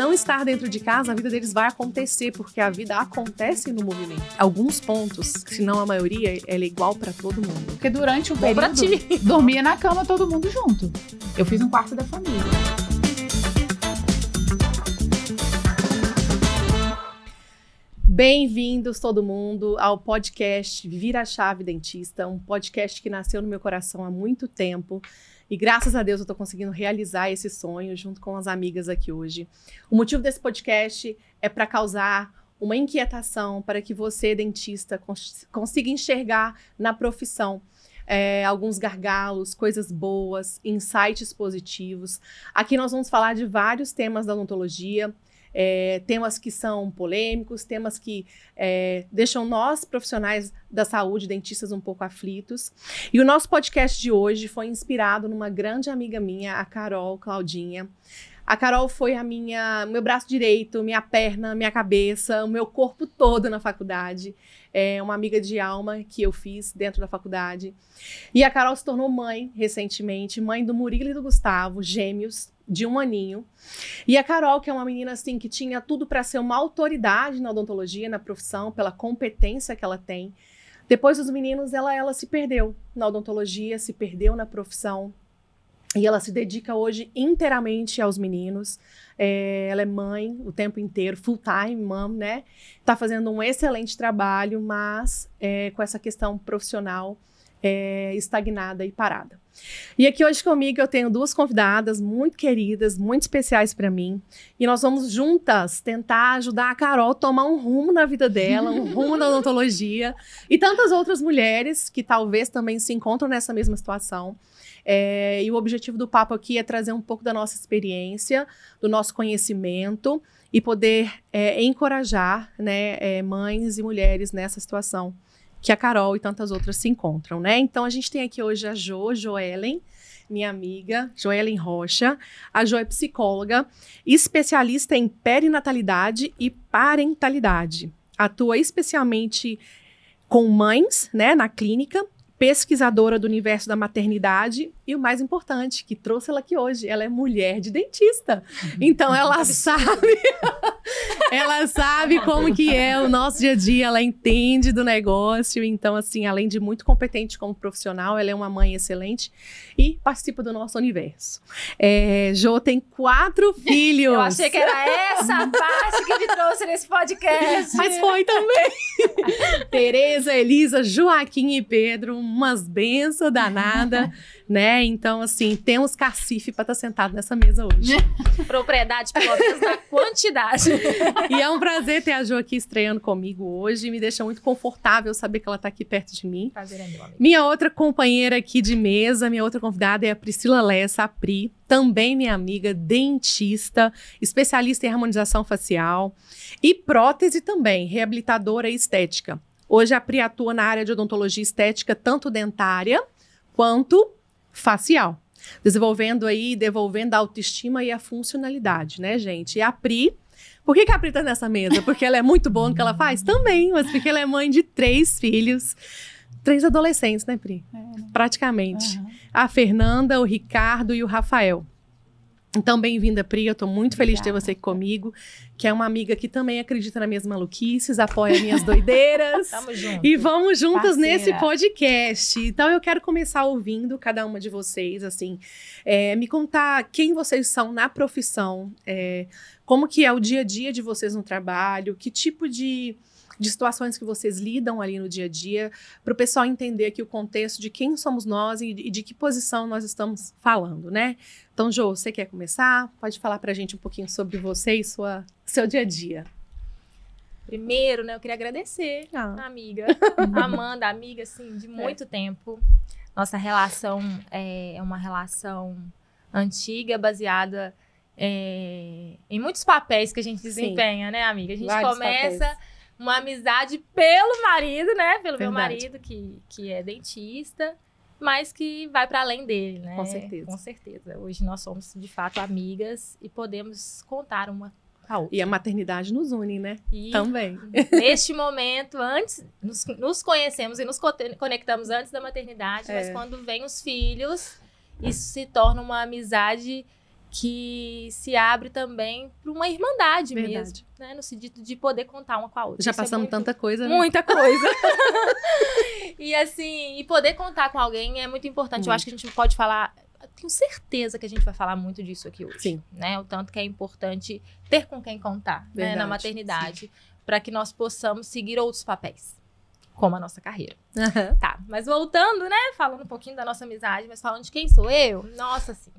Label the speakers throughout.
Speaker 1: não estar dentro de casa, a vida deles vai acontecer, porque a vida acontece no movimento. Alguns pontos, se não a maioria, ela é igual para todo mundo.
Speaker 2: Porque durante o período, dormia na cama todo mundo junto. Eu fiz um quarto da família.
Speaker 1: Bem-vindos todo mundo ao podcast Vira a Chave Dentista, um podcast que nasceu no meu coração há muito tempo e graças a Deus eu estou conseguindo realizar esse sonho junto com as amigas aqui hoje. O motivo desse podcast é para causar uma inquietação para que você, dentista, consiga enxergar na profissão alguns gargalos, coisas boas, insights positivos. Aqui nós vamos falar de vários temas da odontologia, temas que são polêmicos, temas que deixam nós, profissionais da saúde, dentistas, um pouco aflitos. E o nosso podcast de hoje foi inspirado numa grande amiga minha, a Carol Claudinha. A Carol foi meu braço direito, minha perna, minha cabeça, o meu corpo todo na faculdade. É uma amiga de alma que eu fiz dentro da faculdade. E a Carol se tornou mãe recentemente, mãe do Murilo e do Gustavo, gêmeos, de 1 aninho. E a Carol, que é uma menina assim que tinha tudo para ser uma autoridade na odontologia, na profissão, pela competência que ela tem. Depois dos meninos, ela se perdeu na odontologia, se perdeu na profissão. E ela se dedica hoje inteiramente aos meninos. Ela é mãe o tempo inteiro, full-time mom, né? Tá fazendo um excelente trabalho, mas com essa questão profissional estagnada e parada. E aqui hoje comigo eu tenho 2 convidadas muito queridas, muito especiais para mim. E nós vamos juntas tentar ajudar a Carol a tomar um rumo na vida dela, um rumo na odontologia. E tantas outras mulheres que talvez também se encontram nessa mesma situação. E o objetivo do papo aqui é trazer um pouco da nossa experiência, do nosso conhecimento e poder encorajar, né, mães e mulheres nessa situação que a Carol e tantas outras se encontram, né? Então, a gente tem aqui hoje a Joellen, minha amiga, Joellen Rocha. A Jo é psicóloga, especialista em perinatalidade e parentalidade. Atua especialmente com mães, né, na clínica, pesquisadora do universo da maternidade e o mais importante, que trouxe ela aqui hoje, ela é mulher de dentista. Então ela sabe, ela sabe como que é o nosso dia a dia, ela entende do negócio. Então assim, além de muito competente como profissional, ela é uma mãe excelente e participa do nosso universo. Jo tem 4 filhos.
Speaker 3: Eu achei que era essa parte que me trouxe nesse podcast.
Speaker 1: Mas foi também. Tereza, Elisa, Joaquim e Pedro, umas bênçãos danadas, né? Então, assim, temos cacife para estar sentado nessa mesa hoje.
Speaker 3: Propriedade, pelo menos, na quantidade.
Speaker 1: E é um prazer ter a Jo aqui estreando comigo hoje. Me deixa muito confortável saber que ela está aqui perto de mim.
Speaker 3: Prazer é meu, amigo.
Speaker 1: Minha outra companheira aqui de mesa, minha outra convidada é a Priscila Lessa, a Pri, também minha amiga, dentista, especialista em harmonização facial e prótese também, reabilitadora e estética. Hoje a Pri atua na área de odontologia estética, tanto dentária quanto facial, desenvolvendo aí, devolvendo a autoestima e a funcionalidade, né, gente? E a Pri, por que a Pri tá nessa mesa? Porque ela é muito boa no que ela faz? Também, mas porque ela é mãe de 3 filhos, 3 adolescentes, né, Pri? Praticamente. Uhum. A Fernanda, o Ricardo e o Rafael. Então, bem-vinda, Pri, eu tô muito feliz de ter você aqui comigo, que é uma amiga que também acredita nas minhas maluquices, apoia minhas doideiras.
Speaker 3: Tamo junto.
Speaker 1: E vamos juntas
Speaker 2: Parceira.
Speaker 1: nesse podcast. Então, eu quero começar ouvindo cada uma de vocês, assim, me contar quem vocês são na profissão, como que é o dia a dia de vocês no trabalho, que tipo de situações que vocês lidam ali no dia a dia, para o pessoal entender aqui o contexto de quem somos nós e de que posição nós estamos falando, né? Então, Jo, você quer começar? Pode falar para a gente um pouquinho sobre você e seu dia a dia.
Speaker 3: Primeiro, né, eu queria agradecer a amiga, Amanda, amiga, assim, de muito tempo. Nossa relação é uma relação antiga, baseada em muitos papéis que a gente desempenha, né, amiga? A gente
Speaker 1: Vários
Speaker 3: começa
Speaker 1: papéis.
Speaker 3: Uma amizade pelo marido, né? Pelo meu
Speaker 1: Verdade.
Speaker 3: marido, que é dentista, mas que vai para além dele, né?
Speaker 1: Com certeza.
Speaker 3: Com certeza. Hoje nós somos, de fato, amigas e podemos contar uma com a outra.
Speaker 1: E a maternidade nos une, né?
Speaker 3: E
Speaker 1: Também.
Speaker 3: neste momento, antes, nos conhecemos e nos conectamos antes da maternidade, mas quando vem os filhos, isso se torna uma amizade que se abre também para uma irmandade mesmo, né? No sentido de poder contar uma com a outra.
Speaker 1: Já passamos tanta coisa, né?
Speaker 3: Muita coisa. E assim, e poder contar com alguém é muito importante. Eu acho que a gente pode falar, tenho certeza que a gente vai falar muito disso aqui hoje.
Speaker 1: Sim.
Speaker 3: Né? O tanto que é importante ter com quem contar, né? Na maternidade, para que nós possamos seguir outros papéis, como a nossa carreira. Tá, mas voltando, né? Falando um pouquinho da nossa amizade, mas falando de quem sou eu, nossa, assim.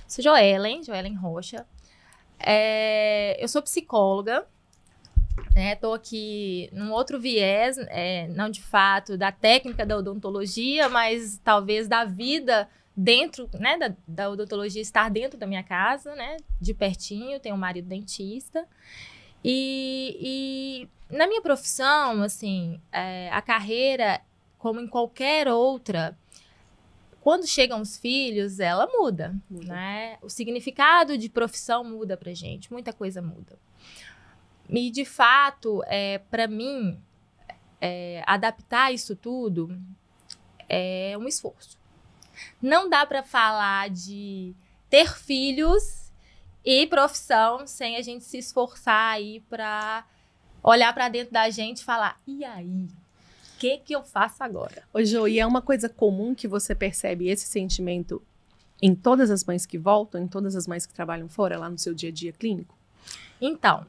Speaker 3: Sou Joellen Rocha. Eu sou psicóloga. Tô aqui num outro viés, não de fato da técnica da odontologia, mas talvez da vida dentro, né, da odontologia, estar dentro da minha casa, né, de pertinho. Tenho um marido dentista. E na minha profissão, assim, a carreira, como em qualquer outra, quando chegam os filhos, ela muda. Né? O significado de profissão muda pra gente, muita coisa muda. E, de fato, para mim, adaptar isso tudo é um esforço. Não dá para falar de ter filhos e profissão sem a gente se esforçar aí para olhar para dentro da gente e falar, e aí? O que eu faço agora?
Speaker 1: Ô, Jo, e é uma coisa comum que você percebe esse sentimento em todas as mães que voltam, em todas as mães que trabalham fora, lá no seu dia a dia clínico?
Speaker 3: Então,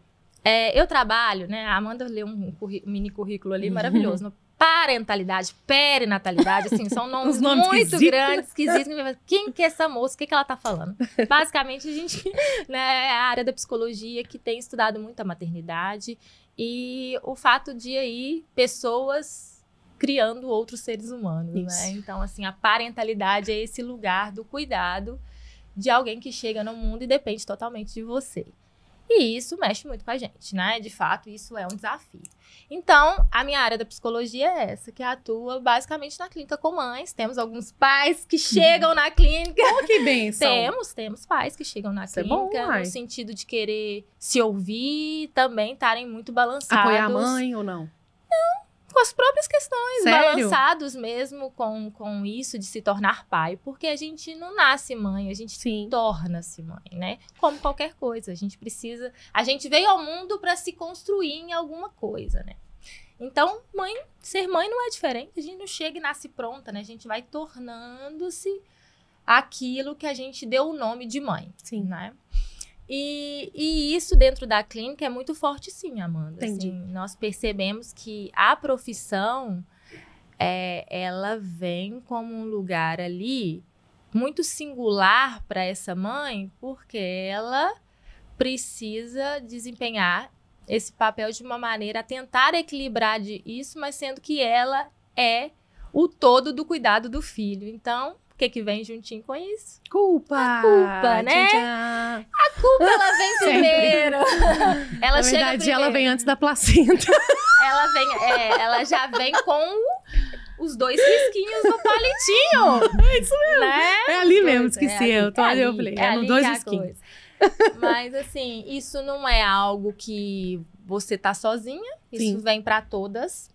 Speaker 3: eu trabalho, né? A Amanda leu um mini currículo ali maravilhoso. No parentalidade, perinatalidade, assim, são nomes muito grandes, esquisitos. Quem que é essa moça? O que ela tá falando? Basicamente, a gente, né, é a área da psicologia que tem estudado muito a maternidade e o fato de aí pessoas criando outros seres humanos, né? Então, assim, a parentalidade é esse lugar do cuidado de alguém que chega no mundo e depende totalmente de você. E isso mexe muito com a gente, né? De fato, isso é um desafio. Então, a minha área da psicologia é essa, que atua basicamente na clínica com mães. Temos alguns pais que chegam na clínica.
Speaker 1: Oh, que bênção!
Speaker 3: Temos pais que chegam na clínica no sentido de querer se ouvir, também estarem muito balançados.
Speaker 1: Apoiar a mãe ou não?
Speaker 3: Não. Com as próprias questões,
Speaker 1: Sério?
Speaker 3: balançados mesmo com isso de se tornar pai. Porque a gente não nasce mãe, a gente torna-se mãe, né? Como qualquer coisa, a gente veio ao mundo para se construir em alguma coisa, né? Então, ser mãe não é diferente, a gente não chega e nasce pronta, né? A gente vai tornando-se aquilo que a gente deu o nome de mãe, né? E isso dentro da clínica é muito forte, sim, Amanda.
Speaker 1: Entendi.
Speaker 3: Assim, nós percebemos que a profissão, ela vem como um lugar ali muito singular para essa mãe, porque ela precisa desempenhar esse papel de uma maneira a tentar equilibrar isso, mas sendo que ela é o todo do cuidado do filho. Então, o que vem juntinho com isso?
Speaker 1: Culpa!
Speaker 3: A culpa, né?
Speaker 1: Tchau.
Speaker 3: A culpa, ela vem primeiro.
Speaker 1: Na verdade, ela vem antes da placenta.
Speaker 3: Ela já vem com os 2 risquinhos no palitinho.
Speaker 1: É isso mesmo.
Speaker 3: Né?
Speaker 1: É ali mesmo, esqueci. Eu falei.
Speaker 3: No
Speaker 1: 2 risquinhos.
Speaker 3: Mas, assim, isso não é algo que você tá sozinha. Isso vem para todas.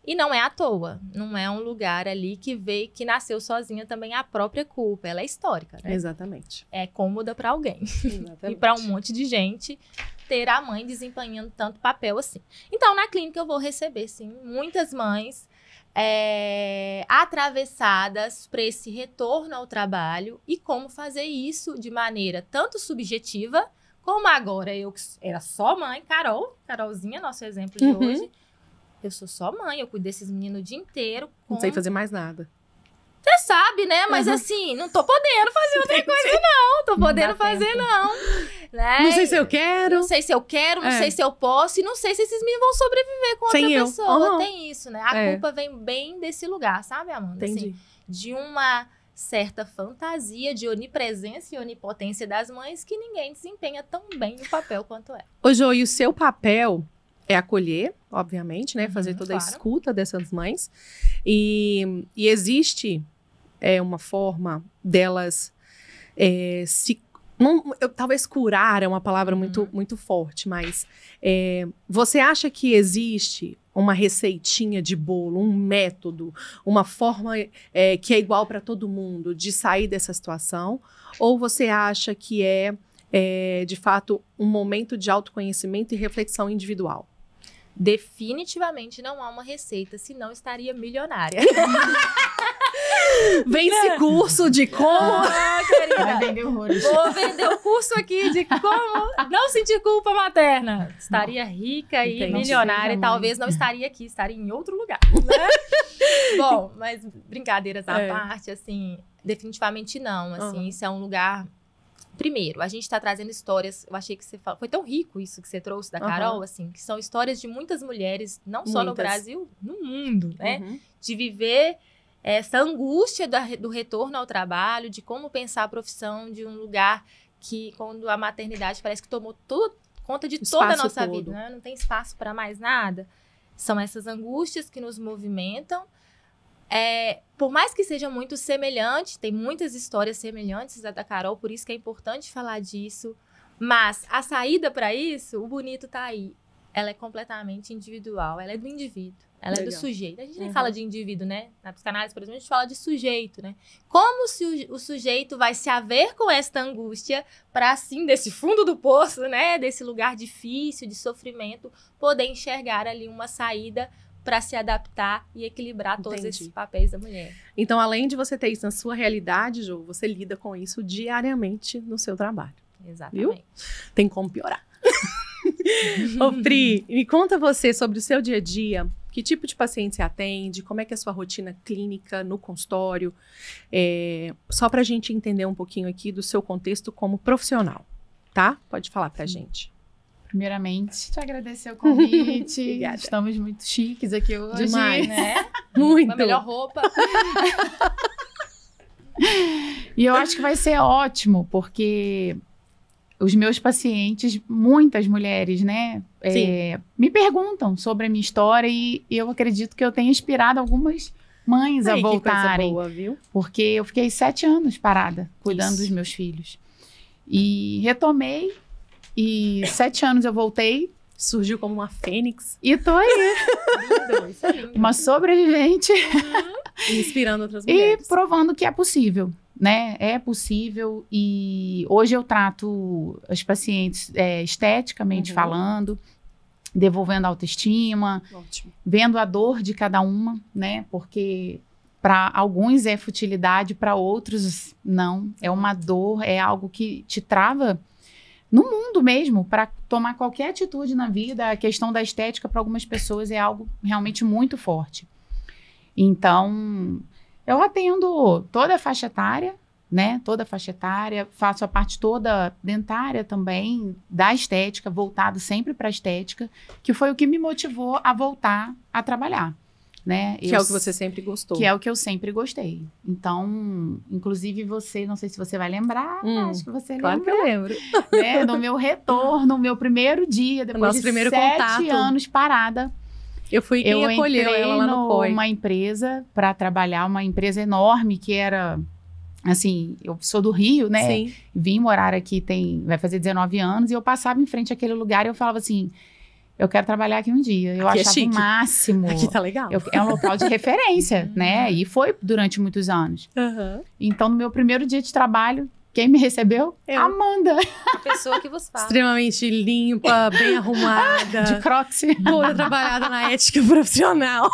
Speaker 3: E não é à toa, não é um lugar ali que nasceu sozinha também a própria culpa. Ela é histórica, né?
Speaker 1: Exatamente.
Speaker 3: É cômoda para alguém.
Speaker 1: Exatamente.
Speaker 3: E para um monte de gente ter a mãe desempenhando tanto papel assim. Então, na clínica eu vou receber, sim, muitas mães atravessadas para esse retorno ao trabalho e como fazer isso de maneira tanto subjetiva, como agora eu que era só mãe, Carolzinha, nosso exemplo de hoje. Eu sou só mãe, eu cuido desses meninos o dia inteiro.
Speaker 1: Não sei fazer mais nada.
Speaker 3: Você sabe, né? Mas assim, não tô podendo fazer outra coisa, não. Tô podendo fazer, não. Né?
Speaker 1: Não sei se eu quero.
Speaker 3: Não sei se eu quero, não sei se eu posso. E não sei se esses meninos vão sobreviver com outra pessoa. Tem isso, né? A culpa vem bem desse lugar, sabe, Amanda?
Speaker 1: Entendi.
Speaker 3: Assim, de uma certa fantasia de onipresença e onipotência das mães que ninguém desempenha tão bem o papel quanto é.
Speaker 1: Ô, Jo, e o seu papel é acolher, obviamente, né? Fazer toda a escuta dessas mães. E existe uma forma delas talvez curar é uma palavra muito, muito forte, mas você acha que existe uma receitinha de bolo, um método, uma forma que é igual para todo mundo de sair dessa situação? Ou você acha que de fato, um momento de autoconhecimento e reflexão individual?
Speaker 3: Definitivamente não há uma receita, senão estaria milionária.
Speaker 1: Vence curso de como...
Speaker 3: querida,
Speaker 2: Vai vender horrores.
Speaker 3: vou vender o curso aqui de como não sentir culpa materna. Estaria rica e
Speaker 1: Entendi.
Speaker 3: milionária. Talvez não estaria aqui, estaria em outro lugar, né? Bom, mas brincadeiras à parte, assim, definitivamente não. Assim, isso é um lugar... Primeiro, a gente está trazendo histórias, eu achei que você falou, foi tão rico isso que você trouxe da Carol, assim, que são histórias de muitas mulheres, não só no Brasil, no mundo, né? De viver essa angústia do retorno ao trabalho, de como pensar a profissão de um lugar que, quando a maternidade parece que tomou conta de toda a nossa vida, né? Não tem espaço para mais nada. São essas angústias que nos movimentam. Por mais que seja muito semelhante, tem muitas histórias semelhantes à da Carol, por isso que é importante falar disso, mas a saída para isso, o bonito tá aí. Ela é completamente individual, ela é do indivíduo, ela é do sujeito. A gente nem fala de indivíduo, né? Na psicanálise, por exemplo, a gente fala de sujeito, né? Como se o sujeito vai se haver com esta angústia para, assim, desse fundo do poço, né? Desse lugar difícil, de sofrimento, poder enxergar ali uma saída para se adaptar e equilibrar todos esses papéis da mulher.
Speaker 1: Então, além de você ter isso na sua realidade, Jo, você lida com isso diariamente no seu trabalho.
Speaker 3: Exatamente.
Speaker 1: Viu? Tem como piorar. Ô, Pri, me conta você sobre o seu dia a dia. Que tipo de paciente você atende? Como é que é a sua rotina clínica no consultório? Só para a gente entender um pouquinho aqui do seu contexto como profissional, tá? Pode falar pra gente.
Speaker 2: Primeiramente, te agradecer o convite.
Speaker 1: Obrigada.
Speaker 2: Estamos muito chiques aqui hoje.
Speaker 1: Demais,
Speaker 3: né?
Speaker 1: Muito.
Speaker 3: A melhor roupa.
Speaker 2: E eu acho que vai ser ótimo, porque os meus pacientes, muitas mulheres, né, me perguntam sobre a minha história e eu acredito que eu tenho inspirado algumas mães a voltarem.
Speaker 1: Que coisa boa, viu?
Speaker 2: Porque eu fiquei 7 anos parada, cuidando dos meus filhos. E retomei, e 7 anos eu voltei.
Speaker 1: Surgiu como uma fênix.
Speaker 2: E tô aí.
Speaker 3: Lindo, isso é lindo.
Speaker 2: Uma sobrevivente.
Speaker 1: Inspirando outras mulheres.
Speaker 2: E provando que é possível, né? É possível. E hoje eu trato as pacientes esteticamente falando, devolvendo a autoestima, vendo a dor de cada uma, né? Porque para alguns é futilidade, para outros não. É uma dor, é algo que te trava no mundo mesmo, para tomar qualquer atitude na vida. A questão da estética para algumas pessoas é algo realmente muito forte. Então, eu atendo toda a faixa etária, né? Toda a faixa etária, faço a parte toda dentária também, da estética, voltado sempre para a estética, que foi o que me motivou a voltar a trabalhar. Né?
Speaker 1: Que é o que você sempre gostou.
Speaker 2: Que é o que eu sempre gostei. Então, inclusive você, não sei se você vai lembrar, acho que você
Speaker 1: claro
Speaker 2: lembra.
Speaker 1: Que eu lembro.
Speaker 2: Né? No meu retorno, meu primeiro dia, depois de 7 anos parada.
Speaker 1: Eu fui quem acolheu ela lá no COI.
Speaker 2: Uma empresa para trabalhar, uma empresa enorme que era, assim, eu sou do Rio, né?
Speaker 1: Sim.
Speaker 2: Vim morar aqui vai fazer 19 anos e eu passava em frente àquele lugar e eu falava assim, eu quero trabalhar aqui um dia. Eu
Speaker 1: aqui
Speaker 2: achava o máximo.
Speaker 1: Aqui tá legal.
Speaker 2: É um local de referência, né? E foi durante muitos anos. Então, no meu primeiro dia de trabalho, quem me recebeu? Amanda.
Speaker 3: A pessoa que vos fala.
Speaker 1: Extremamente limpa, bem arrumada.
Speaker 2: De Crocs.
Speaker 1: Toda trabalhada na ética profissional.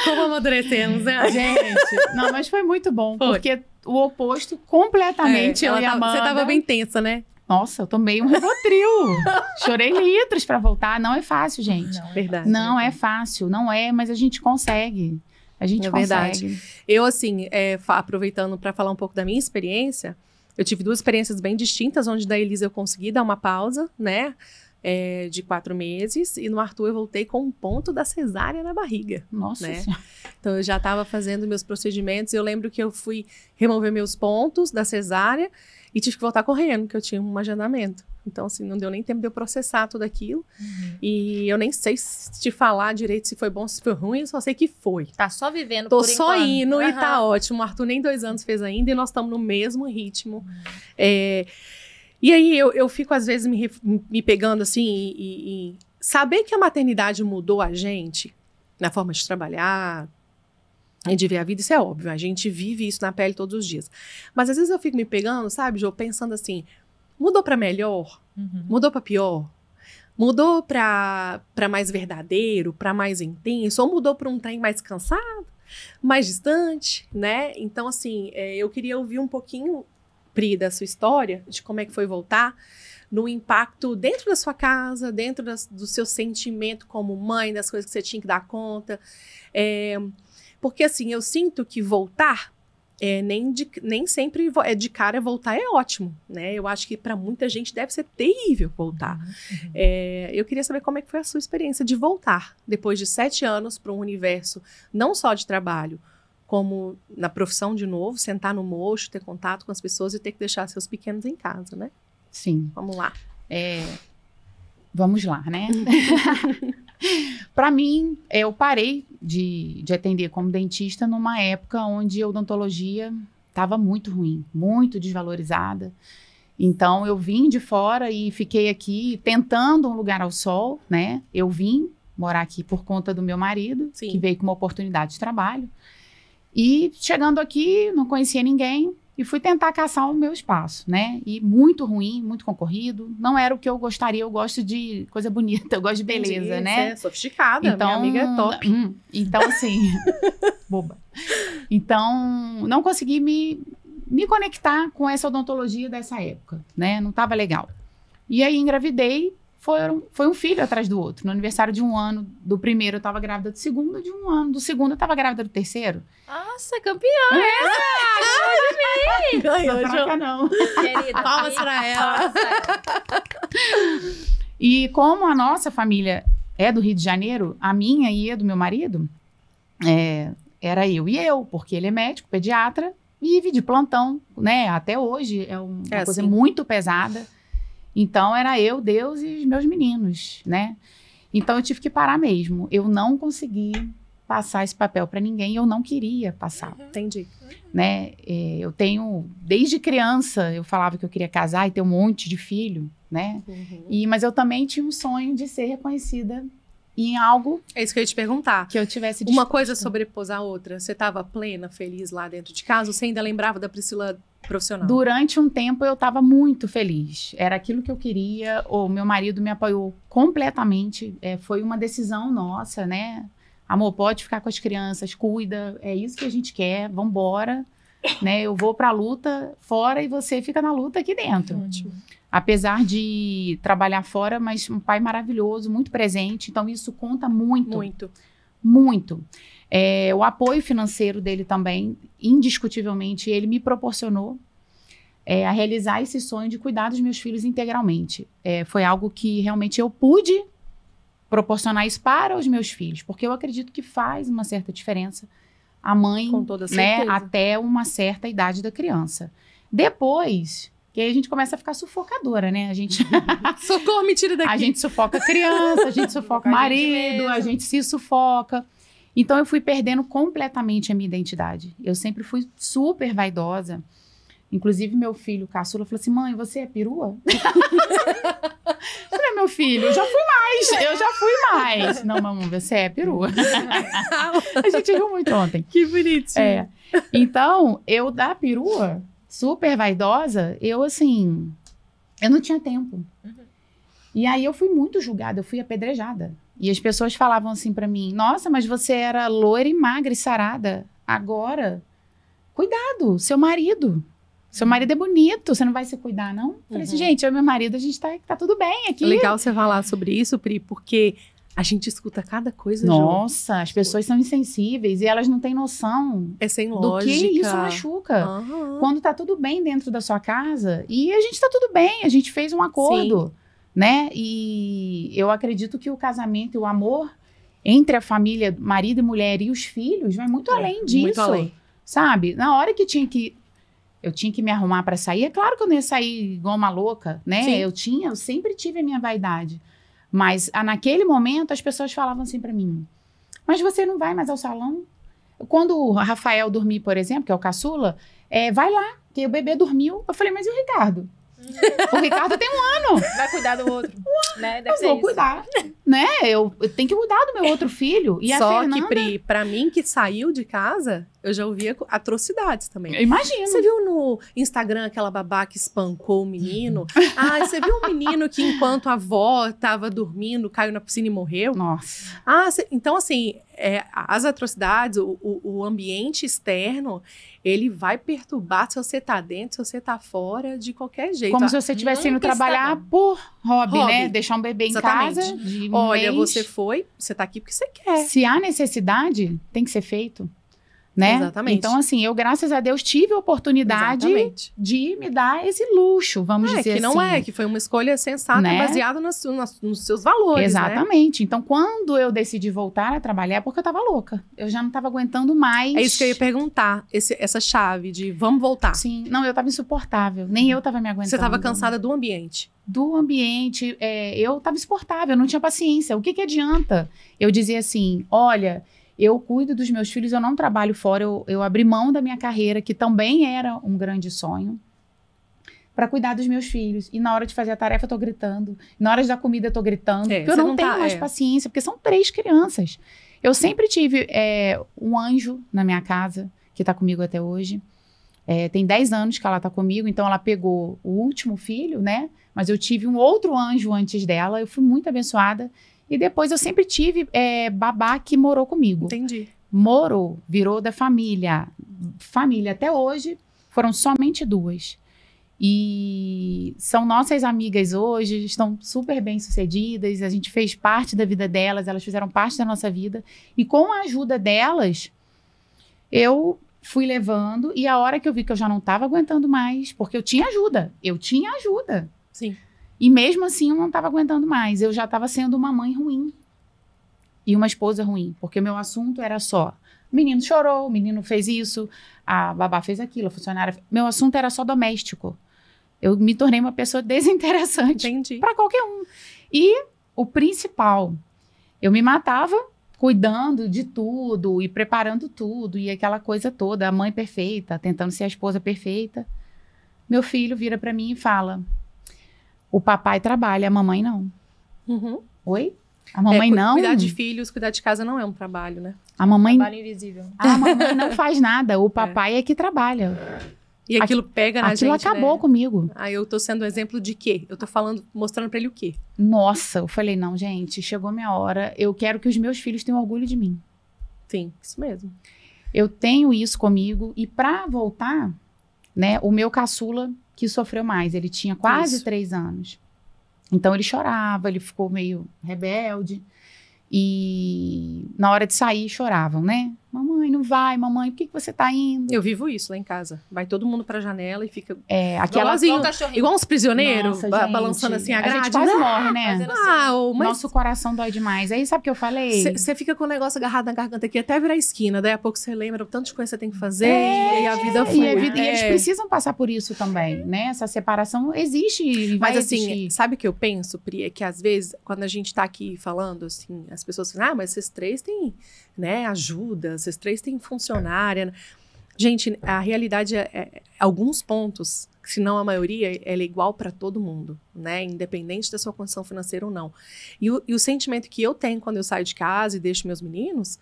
Speaker 1: Como amadurecemos, né?
Speaker 2: Gente, não, mas foi muito bom. Porque o oposto, completamente, eu e a Amanda.
Speaker 1: Você tava bem tensa, né?
Speaker 2: Nossa, eu tomei um Rivotril. Chorei litros pra voltar. Não é fácil, gente.
Speaker 3: Não,
Speaker 1: verdade.
Speaker 2: Não é fácil, não é, mas a gente consegue. A gente consegue.
Speaker 1: Verdade. Eu, assim, aproveitando para falar um pouco da minha experiência, eu tive 2 experiências bem distintas, onde da Elisa eu consegui dar uma pausa, né? De 4 meses, e no Arthur eu voltei com um ponto da cesárea na barriga.
Speaker 2: Nossa Senhora.
Speaker 1: Então eu já estava fazendo meus procedimentos, eu lembro que eu fui remover meus pontos da cesárea e tive que voltar correndo, porque eu tinha um agendamento. Então, assim, não deu nem tempo de eu processar tudo aquilo. E eu nem sei te falar direito se foi bom, se foi ruim, eu só sei que foi.
Speaker 3: Tá só vivendo
Speaker 1: Tô
Speaker 3: por
Speaker 1: só
Speaker 3: enquanto.
Speaker 1: indo e tá ótimo. O Arthur nem 2 anos fez ainda e nós estamos no mesmo ritmo. E aí eu fico, às vezes, me pegando assim e saber que a maternidade mudou a gente na forma de trabalhar e de ver a vida, isso é óbvio. A gente vive isso na pele todos os dias. Mas às vezes eu fico me pegando, sabe, Jô, pensando assim, mudou pra melhor? Mudou pra pior? Mudou pra mais verdadeiro, pra mais intenso? Ou mudou pra um trem mais cansado, mais distante, né? Então, assim, eu queria ouvir um pouquinho, Pri, da sua história, de como é que foi voltar, no impacto dentro da sua casa, dentro do seu sentimento como mãe, das coisas que você tinha que dar conta. Porque, assim, eu sinto que voltar, nem sempre de cara voltar é ótimo, né? Eu acho que para muita gente deve ser terrível voltar. Eu queria saber como é que foi a sua experiência de voltar, depois de 7 anos, para um universo não só de trabalho, como na profissão de novo, sentar no mocho, ter contato com as pessoas e ter que deixar seus pequenos em casa, né?
Speaker 2: Sim.
Speaker 1: Vamos lá.
Speaker 2: Vamos lá, né? Para mim, eu parei de atender como dentista numa época onde a odontologia estava muito ruim, muito desvalorizada. Então, eu vim de fora e fiquei aqui tentando um lugar ao sol, né? Eu vim morar aqui por conta do meu marido,
Speaker 1: Sim.
Speaker 2: que veio com uma oportunidade de trabalho. E chegando aqui, não conhecia ninguém e fui tentar caçar o meu espaço, né? E muito ruim, muito concorrido. Não era o que eu gostaria, eu gosto de coisa bonita, eu gosto de beleza,
Speaker 1: Entendi,
Speaker 2: né?
Speaker 1: É sofisticada,
Speaker 2: Então,
Speaker 1: minha amiga é top.
Speaker 2: Então, assim, boba. Então, não consegui me conectar com essa odontologia dessa época, né? Não estava legal. E aí engravidei, foi um filho atrás do outro. No aniversário de 1 ano do primeiro, eu estava grávida do segundo, de 1 ano do segundo, eu estava grávida do terceiro.
Speaker 3: Nossa, campeã!
Speaker 1: Ganhou,
Speaker 2: Não fraca, não.
Speaker 3: Querida,
Speaker 1: Palmas pra ela.
Speaker 2: E como a nossa família é do Rio de Janeiro, a minha e a do meu marido, era eu e eu, porque ele é médico, pediatra, e vive de plantão, né? Até hoje é uma coisa
Speaker 1: assim.
Speaker 2: muito pesada. Então, era eu, Deus e os meus meninos, né? Então, eu tive que parar mesmo. Eu não consegui passar esse papel para ninguém, eu não queria passar.
Speaker 1: Entendi.
Speaker 2: Né? Eu tenho, desde criança, eu falava que eu queria casar e ter um monte de filho, né? Mas eu também tinha um sonho de ser reconhecida em algo
Speaker 1: É isso que eu ia te perguntar.
Speaker 2: que eu tivesse
Speaker 1: Uma
Speaker 2: disposta.
Speaker 1: coisa sobrepôs a outra. Você estava plena, feliz lá dentro de casa? Ou você ainda lembrava da Priscila profissional?
Speaker 2: Durante um tempo eu estava muito feliz. Era aquilo que eu queria. O meu marido me apoiou completamente. Foi uma decisão nossa, né? Amor, pode ficar com as crianças, cuida. É isso que a gente quer. Vambora. Né? Eu vou pra luta fora e você fica na luta aqui dentro.
Speaker 1: Ótimo.
Speaker 2: Apesar de trabalhar fora, mas um pai maravilhoso, muito presente. Então isso conta muito.
Speaker 1: Muito.
Speaker 2: Muito. O apoio financeiro dele também, indiscutivelmente, ele me proporcionou a realizar esse sonho de cuidar dos meus filhos integralmente. Foi algo que realmente eu pude proporcionar isso para os meus filhos, porque eu acredito que faz uma certa diferença a mãe,
Speaker 1: Com toda
Speaker 2: né,
Speaker 1: certeza.
Speaker 2: até uma certa idade da criança. Depois, que aí a gente começa a ficar sufocadora, né? A gente...
Speaker 1: Socorro, me tira daqui.
Speaker 2: A gente sufoca a criança, a gente sufoca o marido, a gente se sufoca. Então, eu fui perdendo completamente a minha identidade. Eu sempre fui super vaidosa. Inclusive, meu filho, caçula, falou assim, mãe, você é perua? Eu falei, meu filho, eu já fui mais. Não, mamãe, você é perua. A gente riu muito ontem.
Speaker 1: Que bonitinho.
Speaker 2: Então, eu da perua, super vaidosa, eu não tinha tempo. E aí eu fui muito julgada, eu fui apedrejada. E as pessoas falavam assim pra mim, nossa, mas você era loira e magra e sarada. Agora, cuidado, seu marido é bonito, você não vai se cuidar, não? Eu falei assim, gente, eu e meu marido, a gente tá tudo bem aqui.
Speaker 1: Legal você falar sobre isso, Pri, porque a gente escuta cada coisa,
Speaker 2: Nossa, as pessoas são insensíveis e elas não têm noção
Speaker 1: é sem
Speaker 2: do
Speaker 1: lógica.
Speaker 2: que isso machuca.
Speaker 1: Aham.
Speaker 2: Quando tá tudo bem dentro da sua casa, e a gente tá tudo bem, a gente fez um acordo, né? E eu acredito que o casamento e o amor entre a família, marido e mulher e os filhos, vai muito além disso.
Speaker 1: Muito além.
Speaker 2: Sabe? Na hora que eu tinha que me arrumar pra sair, é claro que eu não ia sair igual uma louca, né?
Speaker 1: Sim.
Speaker 2: Eu sempre tive a minha vaidade. Mas naquele momento as pessoas falavam assim pra mim, mas você não vai mais ao salão? Quando o Rafael dormir, por exemplo, que é o caçula, vai lá, que o bebê dormiu. Eu falei, mas e o Ricardo? O Ricardo tem 1 ano.
Speaker 3: Vai cuidar do outro, né? Deve
Speaker 2: Eu
Speaker 3: ser
Speaker 2: vou
Speaker 3: isso.
Speaker 2: cuidar, né? Eu tenho que cuidar do meu outro filho. E
Speaker 1: Só
Speaker 2: a Fernanda...
Speaker 1: que, Pri, pra mim que saiu de casa, eu já ouvia atrocidades também.
Speaker 2: Eu imagino.
Speaker 1: Você viu no Instagram aquela babá que espancou o menino? Você viu um menino que enquanto a avó tava dormindo, caiu na piscina e morreu?
Speaker 2: Nossa.
Speaker 1: Então assim, as atrocidades, o ambiente externo, ele vai perturbar se você tá dentro, se você tá fora, de qualquer jeito.
Speaker 2: Como se você estivesse indo trabalhar por hobby, né? Deixar um bebê
Speaker 1: Exatamente.
Speaker 2: em casa de
Speaker 1: Olha,
Speaker 2: mês.
Speaker 1: você tá aqui porque você quer.
Speaker 2: Se há necessidade, tem que ser feito. Né?
Speaker 1: Exatamente.
Speaker 2: Então, assim, eu, graças a Deus, tive a oportunidade de me dar esse luxo, vamos dizer assim.
Speaker 1: Que foi uma escolha sensata,
Speaker 2: né?
Speaker 1: baseada nos seus valores,
Speaker 2: exatamente.
Speaker 1: Né?
Speaker 2: Então, quando eu decidi voltar a trabalhar, é porque eu tava louca. Eu já não tava aguentando mais.
Speaker 1: É isso que eu ia perguntar, essa chave de vamos voltar.
Speaker 2: Sim. Não, eu tava insuportável. Nem eu tava me aguentando.
Speaker 1: Você tava cansada do ambiente.
Speaker 2: Do ambiente. Eu tava insuportável, eu não tinha paciência. O que adianta? Eu dizia assim, olha... Eu cuido dos meus filhos, eu não trabalho fora, eu abri mão da minha carreira, que também era um grande sonho, para cuidar dos meus filhos. E na hora de fazer a tarefa, eu tô gritando. Na hora de dar comida, eu tô gritando. Porque eu não tenho mais paciência, porque são 3 crianças. Eu sempre tive um anjo na minha casa, que tá comigo até hoje. Tem 10 anos que ela tá comigo, então ela pegou o último filho, né? Mas eu tive um outro anjo antes dela, eu fui muito abençoada. E depois eu sempre tive babá que morou comigo.
Speaker 1: Entendi.
Speaker 2: Morou, virou da família. Família até hoje, foram somente 2. E são nossas amigas hoje, estão super bem-sucedidas, a gente fez parte da vida delas, elas fizeram parte da nossa vida. E com a ajuda delas, eu fui levando, e a hora que eu vi que eu já não estava aguentando mais, porque eu tinha ajuda.
Speaker 1: Sim.
Speaker 2: E mesmo assim, eu não estava aguentando mais. Eu já estava sendo uma mãe ruim. E uma esposa ruim. Porque o meu assunto era só... O menino chorou, o menino fez isso, a babá fez aquilo, a funcionária... Meu assunto era só doméstico. Eu me tornei uma pessoa desinteressante. Para qualquer um. E o principal, eu me matava cuidando de tudo e preparando tudo. E aquela coisa toda, a mãe perfeita, tentando ser a esposa perfeita. Meu filho vira para mim e fala... O papai trabalha, a mamãe não.
Speaker 1: Uhum.
Speaker 2: Oi? A mamãe não?
Speaker 1: Cuidar de filhos, cuidar de casa não é um trabalho, né?
Speaker 2: A mamãe...
Speaker 3: Trabalho invisível.
Speaker 2: A mamãe não faz nada, o papai é que trabalha.
Speaker 1: E aquilo pega na gente,
Speaker 2: aquilo acabou comigo.
Speaker 1: Aí eu tô sendo exemplo de quê? Eu tô mostrando pra ele o quê?
Speaker 2: Nossa, eu falei, não, gente, chegou minha hora, eu quero que os meus filhos tenham orgulho de mim.
Speaker 1: Sim, isso mesmo.
Speaker 2: Eu tenho isso comigo, e pra voltar, né, o meu caçula... que sofreu mais. Ele tinha quase 3 anos. Então, ele chorava, ele ficou meio rebelde. E na hora de sair, choravam, né? Mamãe, não vai, mamãe, por que você tá indo?
Speaker 1: Eu vivo isso lá em casa. Vai todo mundo pra janela e fica...
Speaker 2: igual
Speaker 1: uns prisioneiros,
Speaker 2: Nossa,
Speaker 1: balançando assim a grade.
Speaker 2: A gente quase morre, né?
Speaker 1: Mas...
Speaker 2: Nosso coração dói demais. Aí, sabe o que eu falei?
Speaker 1: Você fica com o negócio agarrado na garganta aqui até virar esquina. Daí a pouco você lembra o tanto de coisa que você tem que fazer e a vida flui.
Speaker 2: E eles precisam passar por isso também, né? Essa separação existe e vai existir.
Speaker 1: Sabe o que eu penso, Pri? É que às vezes, quando a gente tá aqui falando, assim, as pessoas falam, mas vocês 3 têm, né, ajuda, vocês 3 têm funcionária. Gente, a realidade alguns pontos, se não a maioria, ela é igual para todo mundo, né? Independente da sua condição financeira ou não. E o sentimento que eu tenho quando eu saio de casa e deixo meus meninos,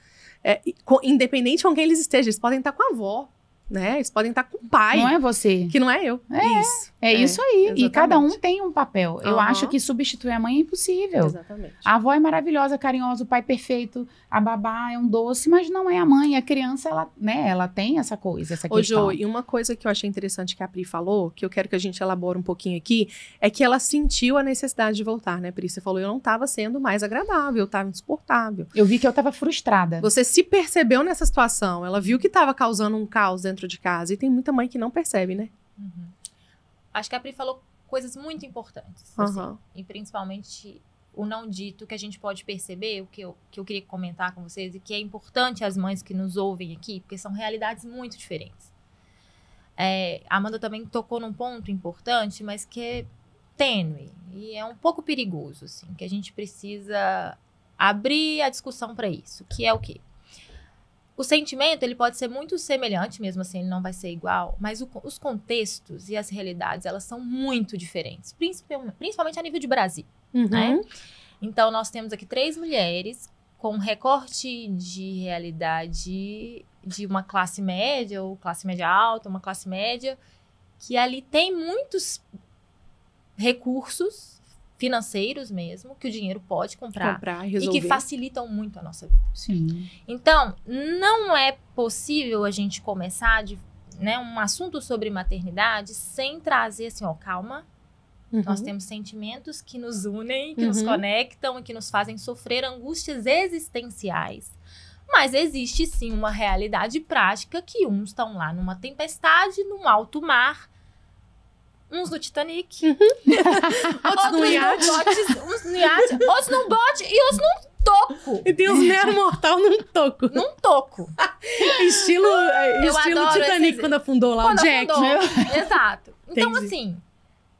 Speaker 1: independente com quem eles estejam, eles podem estar com a avó, né? Eles podem estar com o pai.
Speaker 2: Não é você.
Speaker 1: Que não é eu.
Speaker 2: Isso aí. Exatamente. E cada um tem um papel. Eu acho que substituir a mãe é impossível.
Speaker 1: Exatamente.
Speaker 2: A avó é maravilhosa, carinhosa, o pai perfeito, a babá é um doce, mas não é a mãe. A criança, ela tem essa coisa, essa questão.
Speaker 1: Ô, Jo, e uma coisa que eu achei interessante que a Pri falou, que eu quero que a gente elabore um pouquinho aqui, é que ela sentiu a necessidade de voltar, né, Pri? Você falou, eu não estava sendo mais agradável, eu estava insuportável.
Speaker 2: Eu vi que eu estava frustrada.
Speaker 1: Você se percebeu nessa situação, ela viu que estava causando um caos dentro de casa, e tem muita mãe que não percebe, né?
Speaker 3: Uhum. Acho que a Pri falou coisas muito importantes, assim, e principalmente o não dito que a gente pode perceber, o que eu queria comentar com vocês, e que é importante as mães que nos ouvem aqui, porque são realidades muito diferentes. A Amanda também tocou num ponto importante, mas que é tênue, e é um pouco perigoso, assim, que a gente precisa abrir a discussão para isso, que é o quê? O sentimento, ele pode ser muito semelhante, mesmo assim ele não vai ser igual, mas os contextos e as realidades, elas são muito diferentes, principalmente a nível de Brasil, né? Então, nós temos aqui 3 mulheres com recorte de realidade de uma classe média, ou classe média alta, uma classe média, que ali tem muitos recursos financeiros mesmo, que o dinheiro pode comprar
Speaker 1: e resolver.
Speaker 3: E que facilitam muito a nossa vida.
Speaker 2: Sim.
Speaker 3: Então, não é possível a gente começar um assunto sobre maternidade sem trazer assim, ó, calma. Nós temos sentimentos que nos unem, que nos conectam e que nos fazem sofrer angústias existenciais. Mas existe sim uma realidade prática que uns estão lá numa tempestade, num alto mar, uns no Titanic, outros no iate, outros num bote e outros num toco.
Speaker 1: E tem os mero mortal num toco.
Speaker 3: Num toco.
Speaker 1: Estilo Titanic, quando afundou lá o Jack.
Speaker 3: Exato. Então, assim,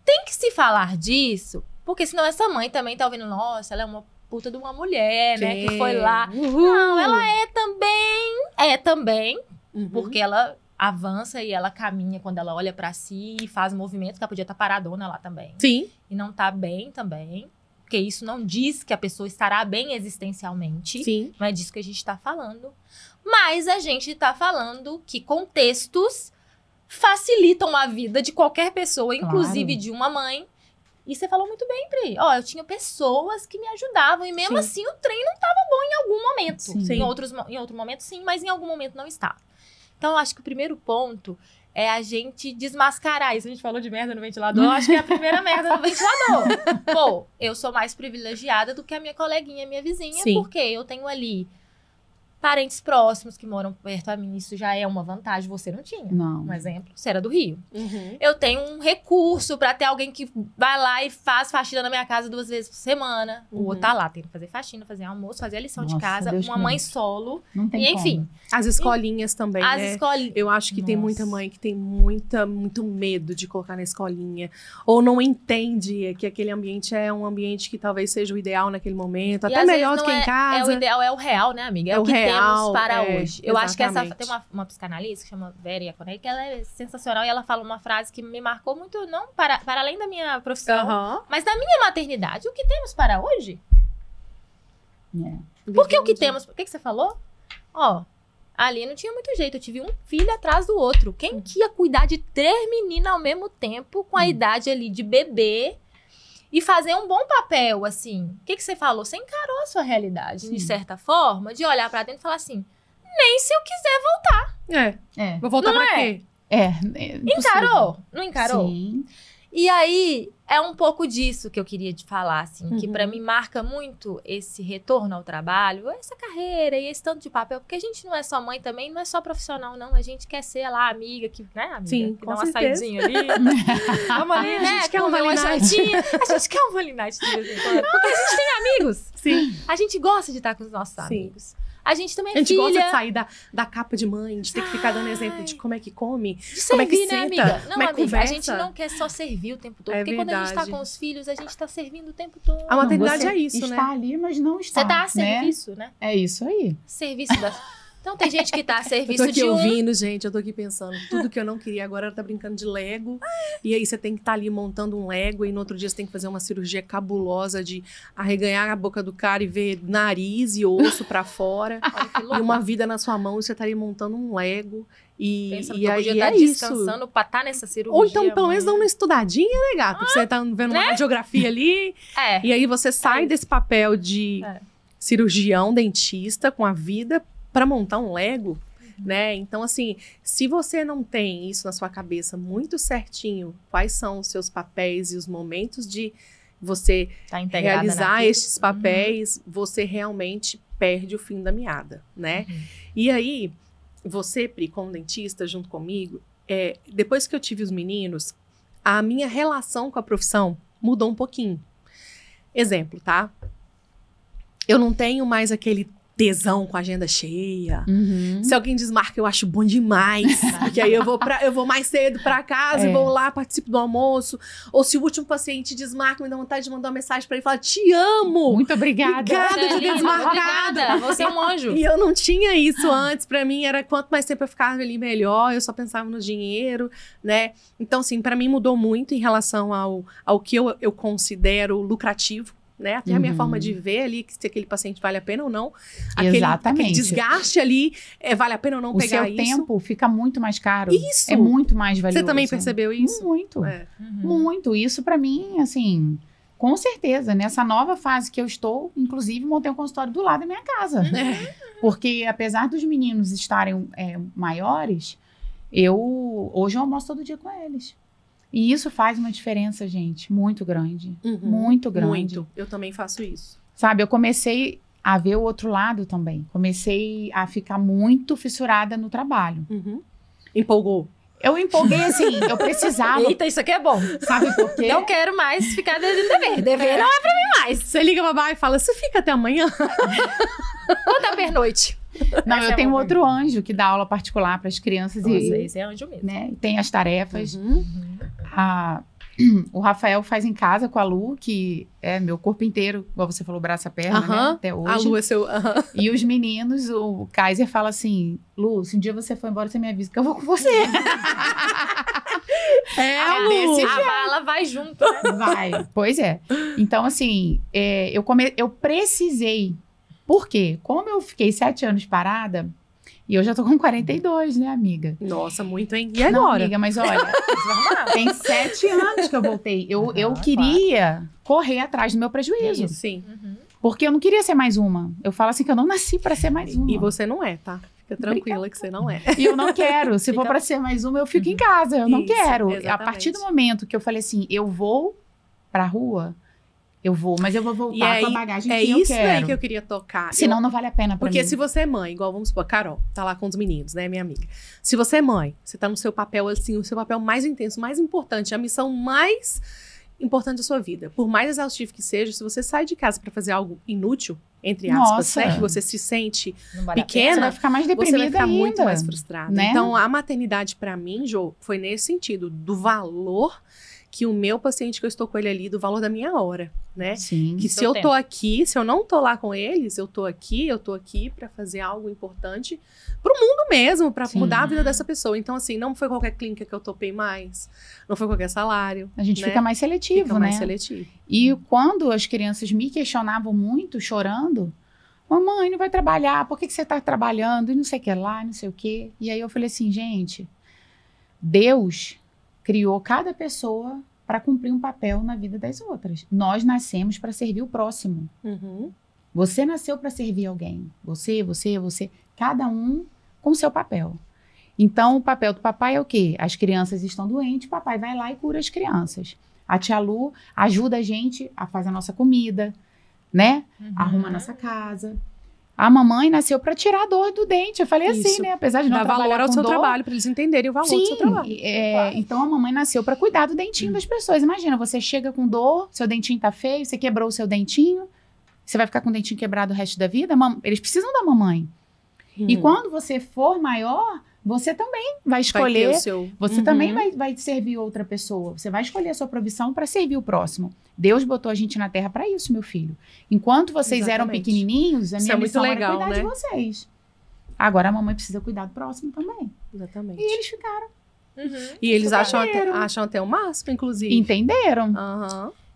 Speaker 3: tem que se falar disso, porque senão essa mãe também tá ouvindo, nossa, ela é uma puta de uma mulher, né, que foi lá. Não, ela é também, porque ela avança e ela caminha quando ela olha pra si e faz movimentos que ela podia estar paradona lá também.
Speaker 1: Sim.
Speaker 3: E não tá bem também, porque isso não diz que a pessoa estará bem existencialmente.
Speaker 1: Sim.
Speaker 3: Não é disso que a gente tá falando. Mas a gente tá falando que contextos facilitam a vida de qualquer pessoa, inclusive de uma mãe. E você falou muito bem, Pri. Ó, eu tinha pessoas que me ajudavam e mesmo assim o trem não tava bom em algum momento.
Speaker 2: Sim.
Speaker 3: Em outro momento sim, mas em algum momento não estava. Então, eu acho que o primeiro ponto é a gente desmascarar isso. A gente falou de merda no ventilador, eu acho que é a primeira merda no ventilador. Pô, eu sou mais privilegiada do que a minha coleguinha, minha vizinha, porque eu tenho ali parentes próximos que moram perto a mim, isso já é uma vantagem. Você não tinha.
Speaker 2: Não.
Speaker 3: Um exemplo, você era do Rio. Eu tenho um recurso pra ter alguém que vai lá e faz faxina na minha casa 2 vezes por semana. O outro tá lá, tem que fazer faxina, fazer almoço, fazer a lição de casa.
Speaker 2: Deus
Speaker 3: uma mãe solo.
Speaker 2: Não tem
Speaker 3: e enfim.
Speaker 1: As escolinhas também,
Speaker 3: As
Speaker 1: né?
Speaker 3: escolinhas.
Speaker 1: Eu acho que tem muita mãe que tem muito medo de colocar na escolinha. Ou não entende que aquele ambiente é um ambiente que talvez seja o ideal naquele momento. Até melhor do que em casa.
Speaker 3: É o ideal, é o real, né, amiga? É o que temos para hoje. Eu acho que tem uma psicanalista que chama Vera Iaconelli, que ela é sensacional e ela fala uma frase que me marcou muito, não para além da minha profissão, mas da minha maternidade. O que temos para hoje? Porque o que temos... O que você falou? Ó, ali não tinha muito jeito. Eu tive um filho atrás do outro. Quem que ia cuidar de 3 meninas ao mesmo tempo, com a idade ali de bebê, e fazer um bom papel, assim? O que você falou? Você encarou a sua realidade, de certa forma, de olhar pra dentro e falar assim, nem se eu quiser voltar.
Speaker 1: Vou voltar pra quê?
Speaker 3: Encarou? Não encarou?
Speaker 2: Sim.
Speaker 3: E aí, é um pouco disso que eu queria te falar, assim, que pra mim marca muito esse retorno ao trabalho, essa carreira e esse tanto de papel, porque a gente não é só mãe também, não é só profissional, não. A gente quer ser lá amiga, que, né, amiga?
Speaker 1: Sim,
Speaker 3: que
Speaker 1: com
Speaker 3: dá uma
Speaker 1: certeza.
Speaker 3: saidinha ali. Vamos ali, né?
Speaker 1: A gente quer um
Speaker 3: comer
Speaker 1: Vale Night.
Speaker 3: jantinha. A gente quer um Vale Night de vez em quando, porque a gente tem amigos.
Speaker 1: Sim.
Speaker 3: A gente gosta de estar com os nossos amigos. A gente também é
Speaker 1: A gente
Speaker 3: filha.
Speaker 1: gosta de sair da capa de mãe, de ter que ficar dando exemplo de como é que come,
Speaker 3: De
Speaker 1: como é que
Speaker 3: servir, né,
Speaker 1: senta,
Speaker 3: amiga? Não,
Speaker 1: como é que
Speaker 3: amiga,
Speaker 1: conversa.
Speaker 3: a gente não quer só servir o tempo todo.
Speaker 1: É
Speaker 3: Porque quando a gente tá
Speaker 1: verdade.
Speaker 3: com os filhos, a gente tá servindo o tempo todo.
Speaker 1: A maternidade
Speaker 2: Você
Speaker 1: é isso,
Speaker 2: está
Speaker 1: né?
Speaker 2: ali, mas não está.
Speaker 3: Você tá a serviço, né?
Speaker 2: É isso aí.
Speaker 3: Serviço da... Então tem gente que tá a
Speaker 1: Eu tô
Speaker 3: serviço
Speaker 1: aqui
Speaker 3: de um...
Speaker 1: ouvindo, gente, eu tô aqui pensando, tudo que eu não queria agora ela tá brincando de Lego, e aí você tem que estar ali montando um Lego, e no outro dia você tem que fazer uma cirurgia cabulosa de arreganhar a boca do cara e ver nariz e osso pra fora, e uma vida na sua mão, e você tá ali montando um Lego,
Speaker 3: Pensando
Speaker 1: e
Speaker 3: que eu
Speaker 1: aí
Speaker 3: podia
Speaker 1: é
Speaker 3: estar
Speaker 1: isso.
Speaker 3: descansando pra estar nessa cirurgia.
Speaker 1: Ou então, pelo menos, dá
Speaker 3: amanhã.
Speaker 1: uma estudadinha, né, gata? Porque você tá vendo uma radiografia ali, e aí você sai desse papel de cirurgião, dentista, com a vida, pra montar um Lego, né? Então, assim, se você não tem isso na sua cabeça muito certinho, quais são os seus papéis e os momentos de você
Speaker 3: Tá integrada
Speaker 1: realizar
Speaker 3: naquilo.
Speaker 1: estes papéis, você realmente perde o fim da meada, né? E aí, você, Pri, como dentista, junto comigo, depois que eu tive os meninos, a minha relação com a profissão mudou um pouquinho. Exemplo, tá? Eu não tenho mais aquele tesão com a agenda cheia. Se alguém desmarca, eu acho bom demais. Porque aí eu vou mais cedo pra casa e vou lá, participo do almoço. Ou se o último paciente desmarca, me dá vontade de mandar uma mensagem pra ele e falar, te amo!
Speaker 2: Muito obrigada.
Speaker 1: Obrigada
Speaker 3: Você é
Speaker 1: por ter
Speaker 3: linda,
Speaker 1: desmarcado.
Speaker 3: obrigada. Você é um anjo.
Speaker 1: E eu não tinha isso antes. Pra mim, era quanto mais tempo eu ficava ali, melhor. Eu só pensava no dinheiro, né? Então, assim, pra mim mudou muito em relação ao que eu considero lucrativo, né? Até a minha forma de ver ali, se aquele paciente vale a pena ou não.
Speaker 2: Exatamente.
Speaker 1: Aquele desgaste ali, vale a pena ou não pegar isso.
Speaker 2: O seu tempo fica muito mais caro.
Speaker 1: Isso!
Speaker 2: É muito mais valioso.
Speaker 1: Você também percebeu isso?
Speaker 2: Muito. Muito. Isso pra mim, assim, com certeza. Nessa nova fase que eu estou, inclusive, montei um consultório do lado da minha casa. Porque apesar dos meninos estarem maiores, hoje eu almoço todo dia com eles. E isso faz uma diferença, gente, muito grande. Muito grande.
Speaker 1: Muito. Eu também faço isso.
Speaker 2: Sabe, eu comecei a ver o outro lado também. Comecei a ficar muito fissurada no trabalho.
Speaker 1: Empolgou.
Speaker 2: Eu empolguei, assim, eu precisava.
Speaker 3: Eita, isso aqui é bom.
Speaker 2: Sabe por quê?
Speaker 3: Não quero mais ficar devendo dever. Dever não é pra mim mais.
Speaker 1: Você liga pra babá e fala, você fica até amanhã?
Speaker 3: Ou da pernoite.
Speaker 2: Não, eu tenho outro anjo que dá aula particular para as crianças.
Speaker 3: Nossa, esse é anjo mesmo.
Speaker 2: Né, tem as tarefas. O Rafael faz em casa com a Lu, que é meu corpo inteiro, igual você falou, braço a perna, né? Até hoje.
Speaker 1: A Lu é seu...
Speaker 2: E os meninos, o Kaiser fala assim, Lu, se um dia você for embora, você me avisa que eu vou com você.
Speaker 3: Lu. A bala vai junto, né?
Speaker 2: Vai, pois é. Então, assim, eu precisei. Por quê? Como eu fiquei 7 anos parada, e eu já tô com 42, né, amiga?
Speaker 1: Nossa, muito, hein? E agora?
Speaker 2: Não, amiga, mas olha, tem 7 anos que eu voltei. Eu queria correr atrás do meu prejuízo.
Speaker 1: Sim.
Speaker 2: Porque eu não queria ser mais uma. Eu falo assim que eu não nasci pra ser mais uma.
Speaker 1: E você não é, tá? Fica tranquila que você não é.
Speaker 2: E eu não quero. Se for pra ser mais uma, eu fico em casa. Eu não quero.
Speaker 1: Exatamente.
Speaker 2: A partir do momento que eu falei assim, eu vou pra rua, eu vou, mas eu vou voltar com a bagagem que eu quero.
Speaker 1: É isso aí que eu queria tocar.
Speaker 2: Senão não vale a pena pra mim.
Speaker 1: Porque se você é mãe, igual vamos supor, a Carol, tá lá com os meninos, né, minha amiga. Se você é mãe, você tá no seu papel, assim, o seu papel mais intenso, mais importante, a missão mais importante da sua vida. Por mais exaustivo que seja, se você sai de casa pra fazer algo inútil, entre aspas, né, que você se sente pequena,
Speaker 2: você vai ficar mais deprimida,
Speaker 1: você vai ficar
Speaker 2: ainda,
Speaker 1: muito mais frustrada.
Speaker 2: Né?
Speaker 1: Então, a maternidade pra mim, Jo, foi nesse sentido, do valor que o meu paciente que eu estou com ele ali, do valor da minha hora, né?
Speaker 2: Sim.
Speaker 1: Que se eu tô aqui, se eu não tô lá com eles, eu tô aqui pra fazer algo importante pro mundo mesmo, pra mudar a vida dessa pessoa. Então, assim, não foi qualquer clínica que eu topei mais, não foi qualquer salário.
Speaker 2: A gente fica mais seletivo,
Speaker 1: fica mais seletivo.
Speaker 2: E quando as crianças me questionavam muito, chorando, mamãe, não vai trabalhar, por que você tá trabalhando? E não sei o que lá, não sei o que. E aí eu falei assim, gente, Deus criou cada pessoa para cumprir um papel na vida das outras. Nós nascemos para servir o próximo. Você nasceu para servir alguém. Você. Cada um com seu papel. Então, o papel do papai é o quê? As crianças estão doentes, o papai vai lá e cura as crianças. A tia Lu ajuda a gente a fazer a nossa comida, né? Arruma a nossa casa. A mamãe nasceu para tirar a dor do dente. Eu falei assim, né? Apesar de não trabalhar
Speaker 1: valor ao
Speaker 2: com
Speaker 1: seu
Speaker 2: dor,
Speaker 1: trabalho, para eles entenderem o valor do seu trabalho.
Speaker 2: Então, a mamãe nasceu para cuidar do dentinho das pessoas. Imagina, você chega com dor, seu dentinho tá feio, você quebrou o seu dentinho, você vai ficar com o dentinho quebrado o resto da vida? Eles precisam da mamãe. E quando você for maior, você também vai escolher, você também vai servir outra pessoa. Você vai escolher a sua profissão para servir o próximo. Deus botou a gente na terra para isso, meu filho. Enquanto vocês eram pequenininhos, a minha missão era cuidar de vocês. Agora a mamãe precisa cuidar do próximo também.
Speaker 1: Exatamente.
Speaker 2: E eles ficaram.
Speaker 1: E eles acham até o máximo, inclusive.
Speaker 2: Entenderam.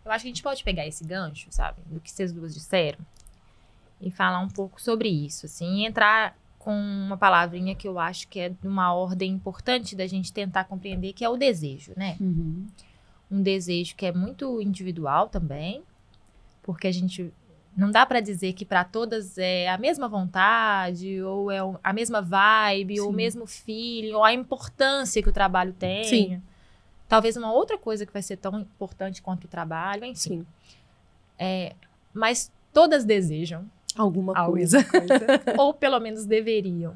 Speaker 3: Eu acho que a gente pode pegar esse gancho, sabe, do que vocês duas disseram, e falar um pouco sobre isso, assim, e entrar com uma palavrinha que eu acho que é de uma ordem importante da gente tentar compreender, que é o desejo, né? Um desejo que é muito individual também, porque a gente não dá para dizer que para todas é a mesma vontade, ou é a mesma vibe, ou o mesmo feeling, ou a importância que o trabalho tem. Talvez uma outra coisa que vai ser tão importante quanto o trabalho, enfim. Mas todas desejam alguma coisa. Ou pelo menos deveriam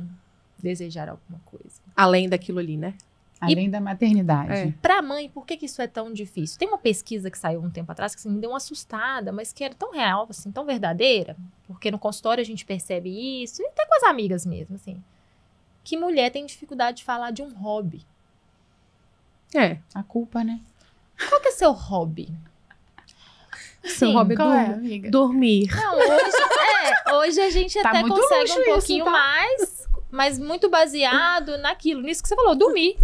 Speaker 3: desejar alguma coisa.
Speaker 1: Além daquilo ali, né?
Speaker 2: Além da maternidade.
Speaker 3: Pra mãe, por que isso é tão difícil? Tem uma pesquisa que saiu um tempo atrás que assim, me deu uma assustada, mas que era tão real, assim, tão verdadeira, porque no consultório a gente percebe isso, e até com as amigas mesmo, assim, que mulher tem dificuldade de falar de um hobby.
Speaker 2: A culpa, né?
Speaker 3: Qual que é seu hobby?
Speaker 1: Seu hobby é dormir.
Speaker 3: Não, hoje a gente até consegue um pouquinho mais Mas muito baseado nisso que você falou, dormir.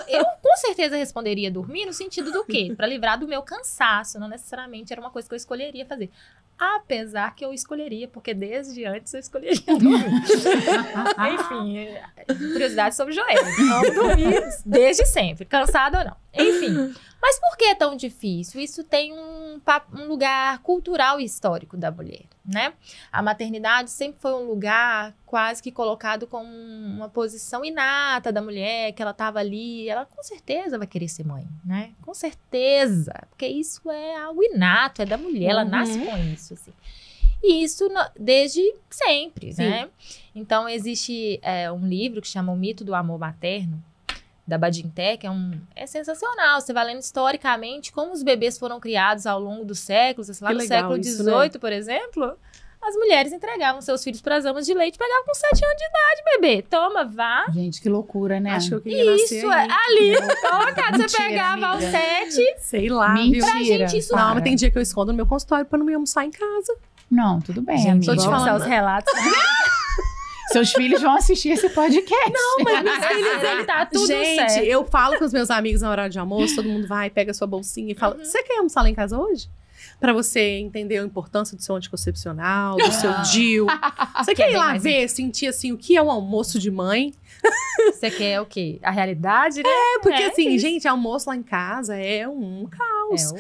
Speaker 3: Eu com certeza responderia dormir no sentido do quê? Pra livrar do meu cansaço, não necessariamente era uma coisa que eu escolheria fazer. Apesar que eu escolheria, porque desde antes eu escolheria dormir. Enfim, curiosidade sobre Joelle. Amo dormir desde sempre, cansada ou não. Enfim, mas por que é tão difícil? Isso tem um lugar cultural e histórico da mulher, né? A maternidade sempre foi um lugar quase que colocado como uma posição inata da mulher, que ela estava ali, ela com certeza vai querer ser mãe, né? Com certeza, porque isso é algo inato, é da mulher, ela nasce com isso, assim. E isso desde sempre, né? Então, existe um livro que chama O Mito do Amor Materno, da Badinter, que é sensacional. Você vai lendo historicamente como os bebês foram criados ao longo dos séculos. Lá no século XVIII, por exemplo, as mulheres entregavam seus filhos para as amas de leite, pegavam com 7 anos de idade, bebê. Toma, vá.
Speaker 2: Gente, que loucura, né?
Speaker 1: Acho que eu queria nascer
Speaker 3: isso, ali. Toma, cara, você pegava aos 7.
Speaker 1: Sei lá,
Speaker 2: mentira.
Speaker 3: Pra gente isso...
Speaker 1: Não, mas tem dia que eu escondo no meu consultório pra não me almoçar em casa.
Speaker 2: Não, tudo bem,
Speaker 3: Gente,
Speaker 2: amiga.
Speaker 3: tô te falando os relatos.
Speaker 2: Seus filhos vão assistir esse podcast.
Speaker 1: Não, mas meus filhos,
Speaker 3: ele tá tudo
Speaker 1: gente,
Speaker 3: certo.
Speaker 1: eu falo com os meus amigos na hora de almoço, todo mundo vai, pega a sua bolsinha e fala, você quer almoçar lá em casa hoje? Pra você entender a importância do seu anticoncepcional, do seu DIU. Você quer ir lá ver, sentir assim, o que é um almoço de mãe?
Speaker 3: Você quer o quê? A realidade, né?
Speaker 1: Porque assim, gente, almoço lá em casa é um caos.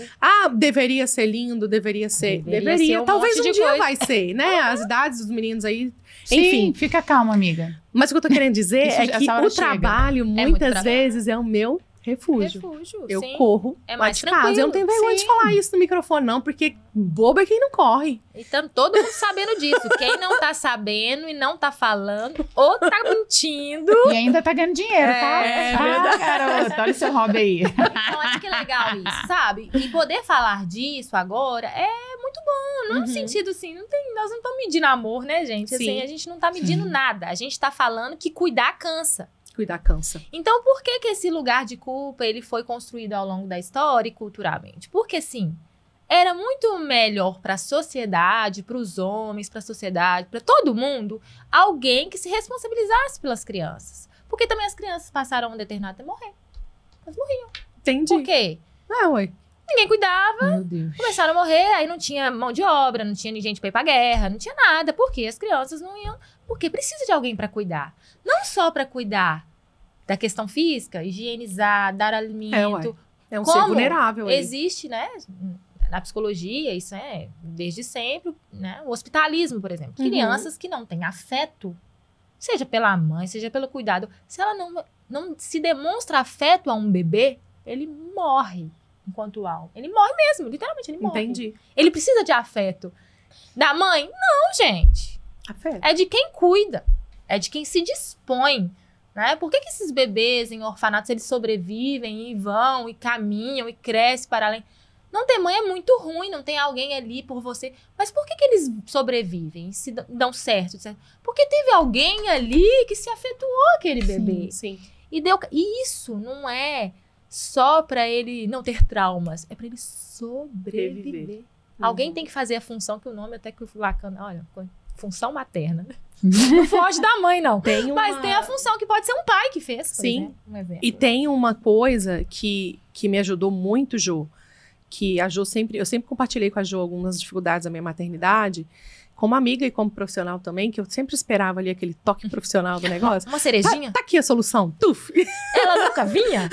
Speaker 1: Deveria ser lindo, deveria ser.
Speaker 3: Deveria ser um
Speaker 1: Talvez
Speaker 3: monte
Speaker 1: um
Speaker 3: de
Speaker 1: dia
Speaker 3: coisa.
Speaker 1: vai ser, né? As idades dos meninos aí.
Speaker 2: Sim,
Speaker 1: Enfim.
Speaker 2: fica calma, amiga.
Speaker 1: Mas o que eu tô querendo dizer
Speaker 2: Isso,
Speaker 1: é que
Speaker 2: essa hora
Speaker 1: o
Speaker 2: chega.
Speaker 1: trabalho,
Speaker 3: muito
Speaker 1: muitas
Speaker 3: trabalho.
Speaker 1: vezes, é o meu refúgio. Eu
Speaker 3: sim.
Speaker 1: corro
Speaker 3: É
Speaker 1: lá
Speaker 3: mais
Speaker 1: de casa.
Speaker 3: tranquilo.
Speaker 1: Eu não tenho vergonha de falar isso no microfone, não, porque bobo é quem não corre.
Speaker 3: Então, todo mundo sabendo disso. Quem não tá sabendo e não tá falando, ou tá mentindo.
Speaker 2: E ainda tá ganhando dinheiro, tá?
Speaker 1: verdade.
Speaker 2: Garoto, olha o seu hobby aí.
Speaker 3: Então, acho que é legal isso, sabe? E poder falar disso agora é muito bom. Não no sentido assim, nós não estamos medindo amor, né, gente? Assim,
Speaker 1: Sim.
Speaker 3: a gente não tá medindo nada. A gente tá falando que cuidar cansa.
Speaker 1: Cuidar cansa.
Speaker 3: Então, por que esse lugar de culpa ele foi construído ao longo da história e culturalmente? Porque, sim, era muito melhor para a sociedade, para os homens, para a sociedade, para todo mundo, alguém que se responsabilizasse pelas crianças. Porque também as crianças passaram um determinado tempo a morrer. Elas morriam.
Speaker 1: Entendi.
Speaker 3: Por quê?
Speaker 1: Ué.
Speaker 3: Ninguém cuidava.
Speaker 2: Meu Deus.
Speaker 3: Começaram a morrer, aí não tinha mão de obra, não tinha gente pra ir pra guerra, não tinha nada. Porque as crianças não iam... Porque precisa de alguém pra cuidar. Não só pra cuidar da questão física, higienizar, dar alimento.
Speaker 1: É um
Speaker 3: Como
Speaker 1: ser vulnerável aí.
Speaker 3: Existe, né? Na psicologia, isso é desde sempre, né? O hospitalismo, por exemplo. Crianças que não têm afeto, seja pela mãe, seja pelo cuidado. Se ela não se demonstra afeto a um bebê, ele morre enquanto alma. Ele morre mesmo, literalmente, ele morre.
Speaker 1: Entendi.
Speaker 3: Ele precisa de afeto. Da mãe? Não, gente.
Speaker 1: Afeto.
Speaker 3: É de quem cuida. É de quem se dispõe. Né? Por que esses bebês em orfanatos, eles sobrevivem e vão, e caminham, e crescem para além? Não ter mãe é muito ruim, não tem alguém ali por você. Mas por que eles sobrevivem e se dão certo? Porque teve alguém ali que se afetuou aquele bebê.
Speaker 1: Sim.
Speaker 3: E isso não é só para ele não ter traumas, é para ele sobreviver. Alguém tem que fazer a função, que o nome até que o Lacan... Olha, função materna. Não foge da mãe, não. Mas tem a função que pode ser um pai que fez.
Speaker 1: Sim.
Speaker 3: Um exemplo.
Speaker 1: E tem uma coisa que me ajudou muito, Jo, que a Jo eu sempre compartilhei com a Jo algumas dificuldades da minha maternidade, como amiga e como profissional também, que eu sempre esperava ali aquele toque profissional do negócio.
Speaker 3: Uma cerejinha?
Speaker 1: Tá aqui a solução. Tuf!
Speaker 3: Ela nunca vinha?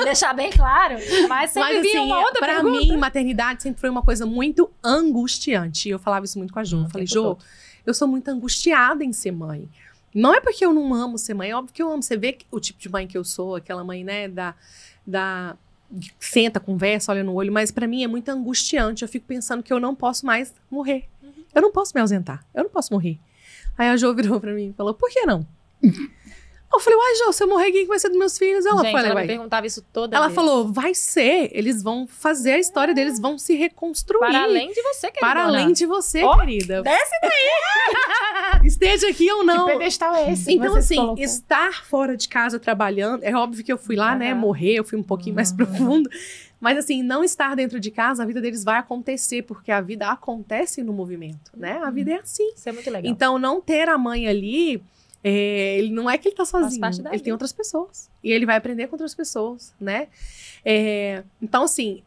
Speaker 3: Deixar bem claro. Mas sempre vinha
Speaker 1: assim,
Speaker 3: uma outra
Speaker 1: pra
Speaker 3: pergunta.
Speaker 1: mim, maternidade sempre foi uma coisa muito angustiante. E eu falava isso muito com a Jo. Eu falei, Jo, eu sou muito angustiada em ser mãe. Não é porque eu não amo ser mãe, é óbvio que eu amo. Você vê o tipo de mãe que eu sou, aquela mãe, né, senta, conversa, olha no olho, mas pra mim é muito angustiante. Eu fico pensando que eu não posso mais morrer. Eu não posso me ausentar, eu não posso morrer. Aí a Jo virou pra mim e falou, por que não? Eu falei, uai, Jo, se eu morrer, quem vai ser dos meus filhos? Ela falou,
Speaker 3: ela me perguntava isso toda
Speaker 1: ela
Speaker 3: vez.
Speaker 1: falou, vai ser, eles vão fazer a história deles, vão se reconstruir.
Speaker 3: Para além de você, querida.
Speaker 1: Para além de você, querida.
Speaker 3: Desce
Speaker 1: daí! Esteja aqui ou não.
Speaker 2: Que pedestal é esse?
Speaker 1: Então,
Speaker 2: Você
Speaker 1: assim,
Speaker 2: colocou?
Speaker 1: estar fora de casa trabalhando, é óbvio que eu fui lá, né, morrer, eu fui um pouquinho mais profundo, mas assim, não estar dentro de casa, a vida deles vai acontecer, porque a vida acontece no movimento, né? A vida é assim.
Speaker 3: Isso é muito legal.
Speaker 1: Então, não ter a mãe ali Ele não é que ele tá sozinho, ele
Speaker 3: vida.
Speaker 1: tem outras pessoas. E ele vai aprender com outras pessoas, né? Então, assim,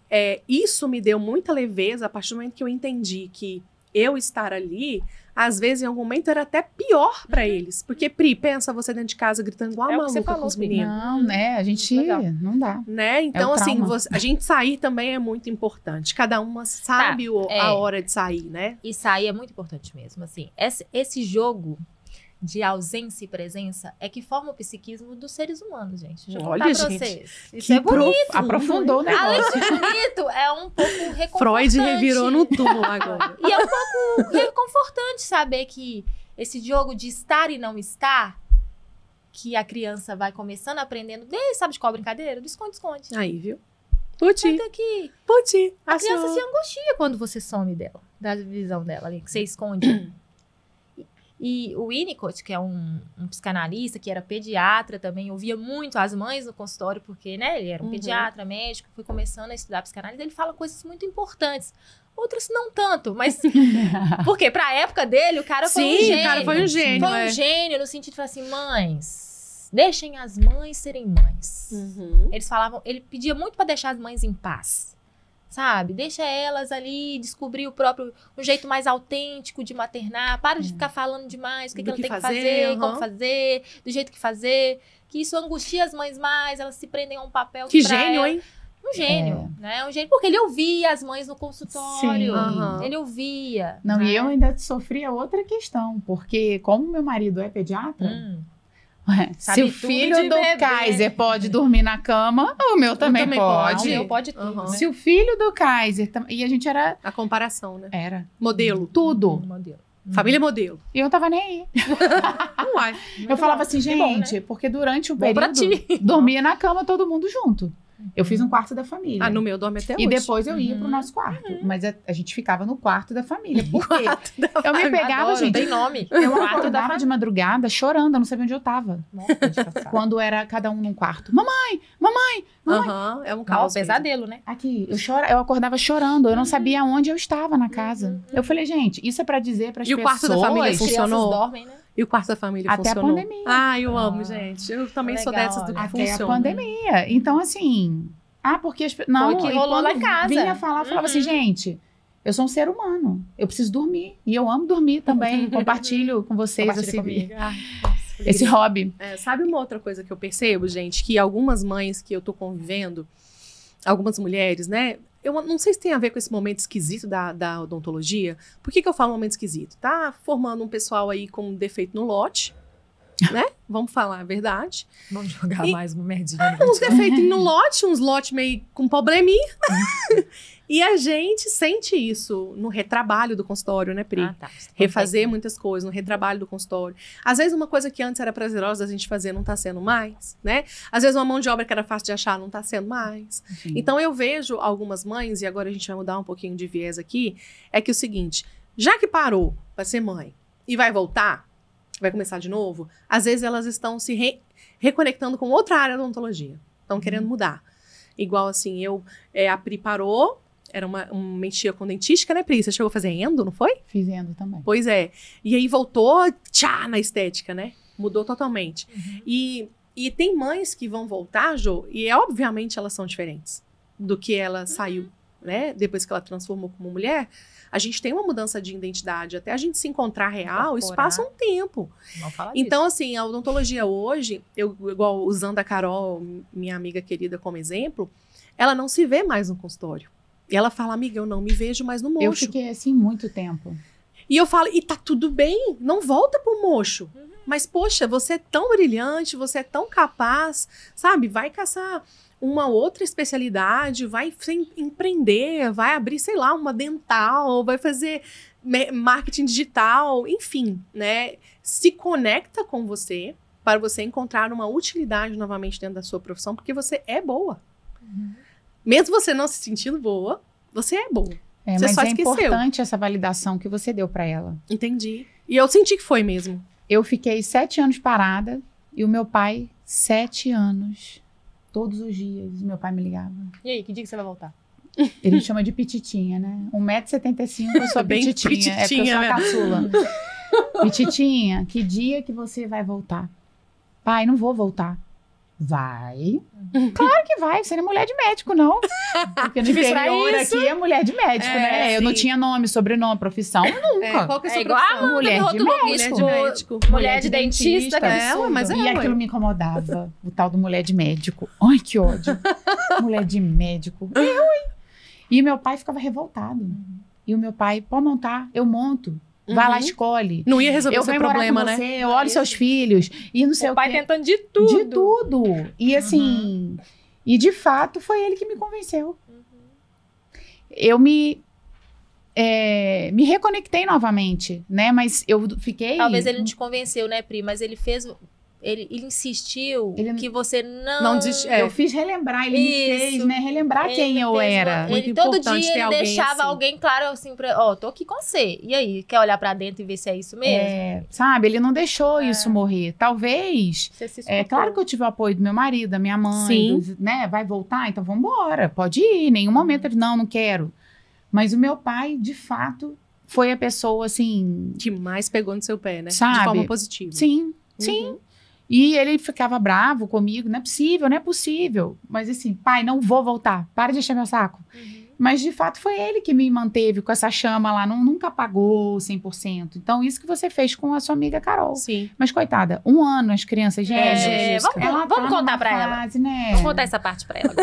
Speaker 1: isso me deu muita leveza a partir do momento que eu entendi que eu estar ali, às vezes, em algum momento, era até pior pra eles. Porque, Pri, pensa você dentro de casa gritando igual a maluca com os meninos.
Speaker 2: Não, né? A gente não dá.
Speaker 1: Né? Então, assim, a gente sair também é muito importante. Cada uma sabe a hora de sair, né?
Speaker 3: E sair é muito importante mesmo, assim. Esse jogo de ausência e presença é que forma o psiquismo dos seres humanos, gente. Deixa eu contar pra vocês. Isso é bonito.
Speaker 2: Aprofundou o negócio.
Speaker 3: Além de bonito, é um pouco reconfortante.
Speaker 1: Freud revirou no túmulo agora.
Speaker 3: E é um pouco reconfortante saber que esse jogo de estar e não estar, que a criança vai começando aprendendo, sabe de qual brincadeira? Do esconde-esconde.
Speaker 1: Aí, viu? Puti.
Speaker 3: Puti. A criança se angustia quando você some dela, da visão dela ali, que você esconde. E o Winnicott, que é um psicanalista, que era pediatra também, ouvia muito as mães no consultório, porque, né, ele era um pediatra, médico, foi começando a estudar psicanálise, ele fala coisas muito importantes. Outras não tanto, mas... Porque pra época dele, o cara foi um gênio. Sim, o cara
Speaker 1: foi um gênio.
Speaker 3: Foi um gênio no sentido de falar assim, mães, deixem as mães serem mães. Eles falavam, ele pedia muito pra deixar as mães em paz. Sabe? Deixa elas ali descobrir um jeito mais autêntico de maternar. Para de ficar falando demais o que ela tem que fazer, como fazer, do jeito que fazer. Que isso angustia as mães mais, elas se prendem a um papel.
Speaker 1: Que gênio, hein?
Speaker 3: Um gênio, né? Um gênio, porque ele ouvia as mães no consultório. Sim. Ele ouvia.
Speaker 2: Não, né? E eu ainda sofria outra questão, porque como meu marido é pediatra... Se o filho do Kaiser pode dormir na cama, o meu também pode.
Speaker 3: O meu pode tudo, né?
Speaker 2: Se o filho do Kaiser... E a gente era...
Speaker 1: A comparação, né?
Speaker 2: Era.
Speaker 1: Modelo.
Speaker 2: Tudo.
Speaker 3: Modelo.
Speaker 1: Família modelo.
Speaker 2: E eu tava nem aí. Eu falava assim, gente, né? Porque durante um período, dormia na cama todo mundo junto. Eu fiz um quarto da família.
Speaker 1: No meu dorme até hoje.
Speaker 2: E depois eu ia pro nosso quarto. Mas a gente ficava no quarto da família. Por quê? Eu me pegava, gente.
Speaker 3: Tem nome.
Speaker 2: Eu acordava de madrugada chorando, eu não sabia onde eu tava. Quando era cada um num quarto. Mamãe!
Speaker 1: É um caos.
Speaker 3: Pesadelo, né?
Speaker 2: Aqui, eu acordava chorando. Eu não sabia onde eu estava na casa. Eu falei, gente, isso é pra dizer pras pessoas...
Speaker 1: E o quarto da família funcionou?
Speaker 3: Dormem, né?
Speaker 1: E o quarto da família
Speaker 2: até
Speaker 1: funcionou?
Speaker 2: Até a pandemia.
Speaker 1: Eu amo, gente. Eu também sou dessas do que
Speaker 2: até
Speaker 1: funciona.
Speaker 2: Até a pandemia. Então, assim... porque as pessoas...
Speaker 3: Não, foi que rolou lá em casa.
Speaker 2: Vinha falar, falava assim, gente... Eu sou um ser humano. Eu preciso dormir. E eu amo dormir também. Compartilho com vocês esse hobby.
Speaker 1: Sabe uma outra coisa que eu percebo, gente? Que algumas mães que eu tô convivendo, algumas mulheres, né? Eu não sei se tem a ver com esse momento esquisito da odontologia. Por que eu falo momento esquisito? Tá formando um pessoal aí com defeito no lote, né? Vamos falar a verdade.
Speaker 3: Vamos jogar mais uma merdinha.
Speaker 1: Uns defeitos no lote, uns lotes meio com probleminha. E a gente sente isso no retrabalho do consultório, né, Pri? Refazer muitas coisas no retrabalho do consultório. Às vezes uma coisa que antes era prazerosa da gente fazer não tá sendo mais, né? Às vezes uma mão de obra que era fácil de achar não tá sendo mais. Então eu vejo algumas mães, e agora a gente vai mudar um pouquinho de viés aqui, é que o seguinte, já que parou pra ser mãe e vai voltar, vai começar de novo, às vezes elas estão se reconectando com outra área da odontologia. Estão querendo mudar. Igual assim, a Pri parou, mexia com dentística, né, Pri? Você chegou a fazer endo, não foi?
Speaker 2: Fiz endo também.
Speaker 1: Pois é. E aí voltou, na estética, né? Mudou totalmente. E tem mães que vão voltar, Jô, e obviamente elas são diferentes do que ela saiu, né? Depois que ela transformou como mulher, a gente tem uma mudança de identidade. Até a gente se encontrar real, isso passa um tempo.
Speaker 3: Não fala
Speaker 1: então,
Speaker 3: disso.
Speaker 1: assim, a odontologia hoje, igual usando a Carol, minha amiga querida, como exemplo, ela não se vê mais no consultório. E ela fala, amiga, eu não me vejo mais no mocho.
Speaker 2: Eu fiquei assim muito tempo.
Speaker 1: E eu falo, e tá tudo bem, não volta pro mocho. Mas, poxa, você é tão brilhante, você é tão capaz, sabe? Vai caçar uma outra especialidade, vai empreender, vai abrir, sei lá, uma dental, vai fazer marketing digital, enfim, né? Se conecta com você para você encontrar uma utilidade novamente dentro da sua profissão, porque você é boa. Mesmo você não se sentindo boa, você é boa. Você
Speaker 2: mas
Speaker 1: só
Speaker 2: é
Speaker 1: esqueceu.
Speaker 2: Importante essa validação que você deu para ela.
Speaker 1: Entendi. E eu senti que foi mesmo.
Speaker 2: Eu fiquei 7 anos parada e o meu pai 7 anos. Todos os dias, meu pai me ligava.
Speaker 3: E aí, que dia que você vai voltar?
Speaker 2: Ele chama de pititinha, né? 1,75 m, eu sou
Speaker 1: bem
Speaker 2: pititinha. É porque eu sou a caçula. E Titinha, que dia que você vai voltar? Pai, não vou voltar. Vai. Claro que vai. Você não é mulher de médico, não. Porque no interior aqui é mulher de médico, né? Eu não tinha nome, sobrenome, profissão, nunca.
Speaker 1: Qual que é a sua
Speaker 3: igual a
Speaker 1: profissão?
Speaker 2: Mulher de
Speaker 1: médico.
Speaker 3: Mulher de dentista.
Speaker 1: Mas
Speaker 2: E aquilo me incomodava. O tal do mulher de médico. Ai, que ódio. Mulher de médico. E meu pai ficava revoltado. E o meu pai, pode montar, eu monto. Vai lá, escolhe.
Speaker 1: Não ia resolver
Speaker 2: Eu
Speaker 1: o seu
Speaker 2: venho morar
Speaker 1: problema,
Speaker 2: com
Speaker 1: né?
Speaker 2: você, eu olho seus filhos. E não sei o
Speaker 3: pai
Speaker 2: quê.
Speaker 3: tentando de tudo.
Speaker 2: De tudo. E assim... E de fato, foi ele que me convenceu. Eu me reconectei novamente, né? Mas eu fiquei...
Speaker 3: Talvez ele não te convenceu, né, Pri? Mas ele fez... Ele insistiu que você não
Speaker 1: desistiu.
Speaker 2: Eu fiz relembrar, ele me fez, né? Relembrar quem eu era.
Speaker 3: Ele todo dia ele deixava alguém claro assim, tô aqui com você. E aí, quer olhar pra dentro e ver se é isso mesmo?
Speaker 2: Sabe, ele não deixou isso morrer. Talvez, claro que eu tive o apoio do meu marido, da minha mãe, né? Vai voltar? Então vamos embora, pode ir. Em nenhum momento ele, não quero. Mas o meu pai, de fato, foi a pessoa, assim...
Speaker 1: que mais pegou no seu pé, né?
Speaker 2: Sabe?
Speaker 1: De forma positiva.
Speaker 2: Sim. E ele ficava bravo comigo, não é possível. Mas assim, pai, não vou voltar, para de encher meu saco. Mas de fato foi ele que me manteve com essa chama lá, nunca apagou 100%. Então isso que você fez com a sua amiga Carol.
Speaker 1: Sim.
Speaker 2: Mas coitada, 1 ano as crianças gêmeas.
Speaker 3: Vamos contar pra ela.
Speaker 2: Né?
Speaker 3: Vamos contar essa parte pra ela.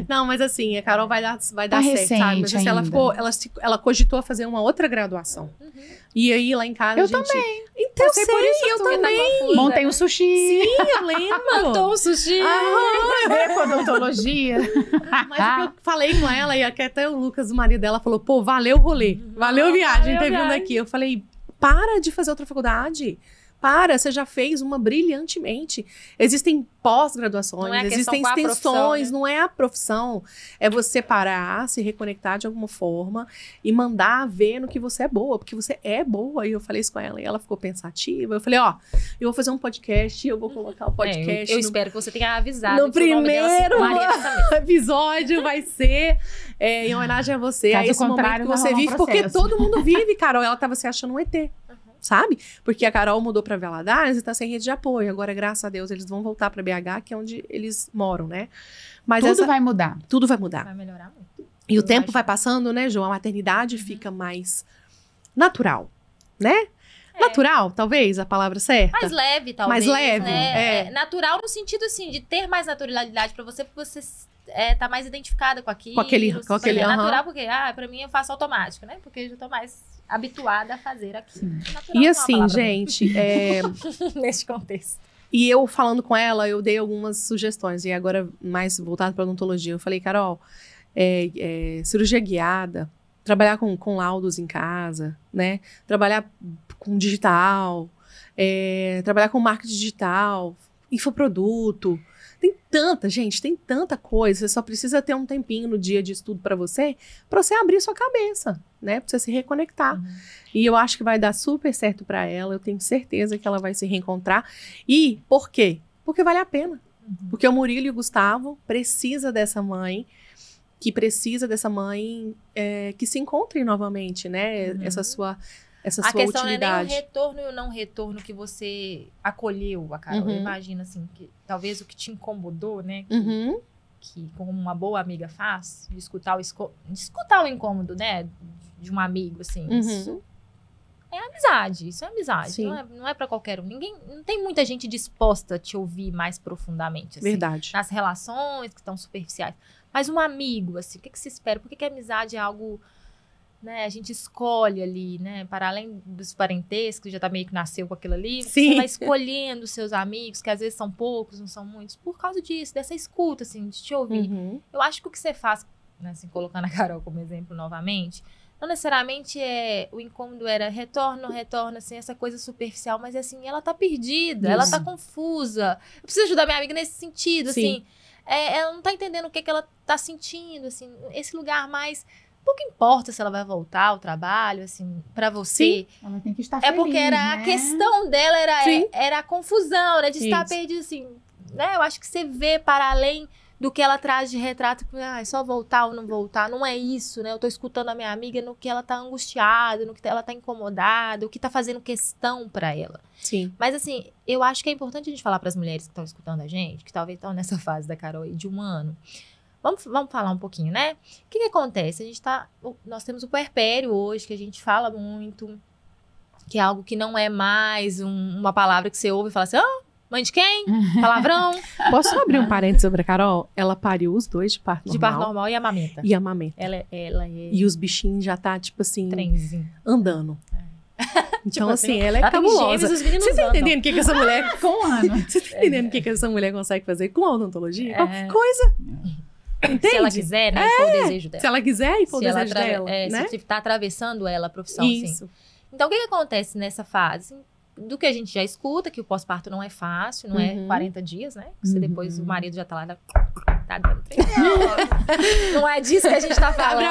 Speaker 1: Não, mas assim, a Carol vai dar
Speaker 2: tá
Speaker 1: certo, sabe? Mas assim, ela cogitou fazer uma outra graduação. E aí, lá em casa,
Speaker 2: eu
Speaker 1: a gente...
Speaker 2: também.
Speaker 1: Então, eu também.
Speaker 2: Montei um sushi.
Speaker 1: Sim, eu lembro.
Speaker 3: Montou um sushi.
Speaker 2: Odontologia.
Speaker 1: Mas o que eu falei com ela, e até o Lucas, o marido dela, falou, pô, valeu o rolê. Valeu a viagem, ter vindo aqui. Eu falei, para de fazer outra faculdade. Você já fez uma brilhantemente. Existem pós-graduações, existem extensões, não é a profissão. É você parar, se reconectar de alguma forma e mandar ver no que você é boa, porque você é boa. E eu falei isso com ela, e ela ficou pensativa. Eu falei, eu vou fazer um podcast, eu vou colocar o podcast.
Speaker 3: Eu espero que você tenha avisado.
Speaker 1: No primeiro episódio vai ser em homenagem a você.
Speaker 2: Caso
Speaker 1: a esse momento que você vive, porque todo mundo vive, Carol. Ela tava se achando um ET. Sabe? Porque a Carol mudou pra Valadares e tá sem rede de apoio. Agora, graças a Deus, eles vão voltar pra BH, que é onde eles moram, né? Mas
Speaker 2: tudo vai mudar.
Speaker 1: Tudo vai mudar.
Speaker 3: Vai melhorar muito.
Speaker 1: E o tempo vai passando, né, João? A maternidade fica mais natural, né? Natural, talvez, a palavra certa.
Speaker 3: Mais leve, talvez.
Speaker 1: Mais leve,
Speaker 3: né? Natural no sentido, assim, de ter mais naturalidade pra você, porque você tá mais identificada com aquilo. Com aquele natural, porque, pra mim, eu faço automático, né? Porque eu já tô mais habituada a fazer aqui.
Speaker 1: E assim, gente...
Speaker 3: Neste contexto.
Speaker 1: E eu falando com ela, eu dei algumas sugestões. E agora, mais voltado para odontologia, eu falei, Carol, cirurgia guiada, trabalhar com laudos em casa, né? Trabalhar com digital, trabalhar com marketing digital, infoproduto. Tem tanta coisa. Você só precisa ter um tempinho no dia de estudo para você abrir sua cabeça, né? Pra você se reconectar. E eu acho que vai dar super certo para ela. Eu tenho certeza que ela vai se reencontrar. E por quê? Porque vale a pena. Porque o Murilo e o Gustavo precisam dessa mãe, que se encontrem novamente, né? Essa sua
Speaker 3: a questão
Speaker 1: utilidade.
Speaker 3: Não é nem o retorno e o não retorno que você acolheu a Carol. Eu imagino, assim, que talvez o que te incomodou, né? Que como uma boa amiga faz, de escutar o incômodo, né? De um amigo, assim. Isso é amizade. Isso é amizade. Não é pra qualquer um. Não tem muita gente disposta a te ouvir mais profundamente, assim.
Speaker 1: Verdade.
Speaker 3: Nas relações que estão superficiais. Mas um amigo, assim, o que se espera? Por que a amizade é algo... Né, a gente escolhe ali, né? Para além dos parentescos, já tá meio que nasceu com aquilo ali. Você vai escolhendo os seus amigos, que às vezes são poucos, não são muitos, por causa disso, dessa escuta, assim, de te ouvir. Eu acho que o que você faz, né, assim, colocando a Carol como exemplo novamente, não necessariamente o incômodo era retorno, assim, essa coisa superficial, mas assim, ela tá perdida, ela tá confusa. Eu preciso ajudar minha amiga nesse sentido, assim. Ela não tá entendendo o que ela tá sentindo, assim, esse lugar mais... Pouco importa se ela vai voltar ao trabalho, assim, pra você.
Speaker 2: Ela tem que estar feliz,
Speaker 3: porque
Speaker 2: né?
Speaker 3: a questão dela era a confusão, né? De estar perdida, assim, né? Eu acho que você vê para além do que ela traz de retrato, é só voltar ou não voltar. Não é isso, né? Eu tô escutando a minha amiga no que ela tá angustiada, no que ela tá incomodada, o que tá fazendo questão pra ela.
Speaker 1: Sim.
Speaker 3: Mas assim, eu acho que é importante a gente falar pras mulheres que estão escutando a gente, que talvez estão nessa fase da Carol aí de 1 ano. Vamos falar um pouquinho, né? O que acontece? Nós temos o puerpério hoje, que a gente fala muito, que é algo que não é mais uma palavra que você ouve e fala assim, mãe de quem? Palavrão?
Speaker 1: Posso abrir um parênteses sobre a Carol? Ela pariu os 2 de parto normal.
Speaker 3: De parto normal e amamenta.
Speaker 1: E amamenta.
Speaker 3: Ela é...
Speaker 1: E os bichinhos já tá, tipo assim...
Speaker 3: Trenzinho.
Speaker 1: Andando. Então,
Speaker 3: tipo
Speaker 1: assim, ela é cabulosa. Você tá entendendo o que essa mulher...
Speaker 2: Com 1 ano.
Speaker 1: Você tá entendendo o que essa mulher consegue fazer com a odontologia? Qualquer coisa. Entende?
Speaker 3: Se ela quiser, né? For o desejo dela.
Speaker 1: Se ela quiser e for o desejo dela, né?
Speaker 3: Se tá atravessando ela a profissão,
Speaker 1: Isso.
Speaker 3: assim. Então, o que acontece nessa fase? Do que a gente já escuta, que o pós-parto não é fácil, não é 40 dias, né? Porque depois o marido já tá lá, tá dando 3 anos. Não é disso que a gente tá falando.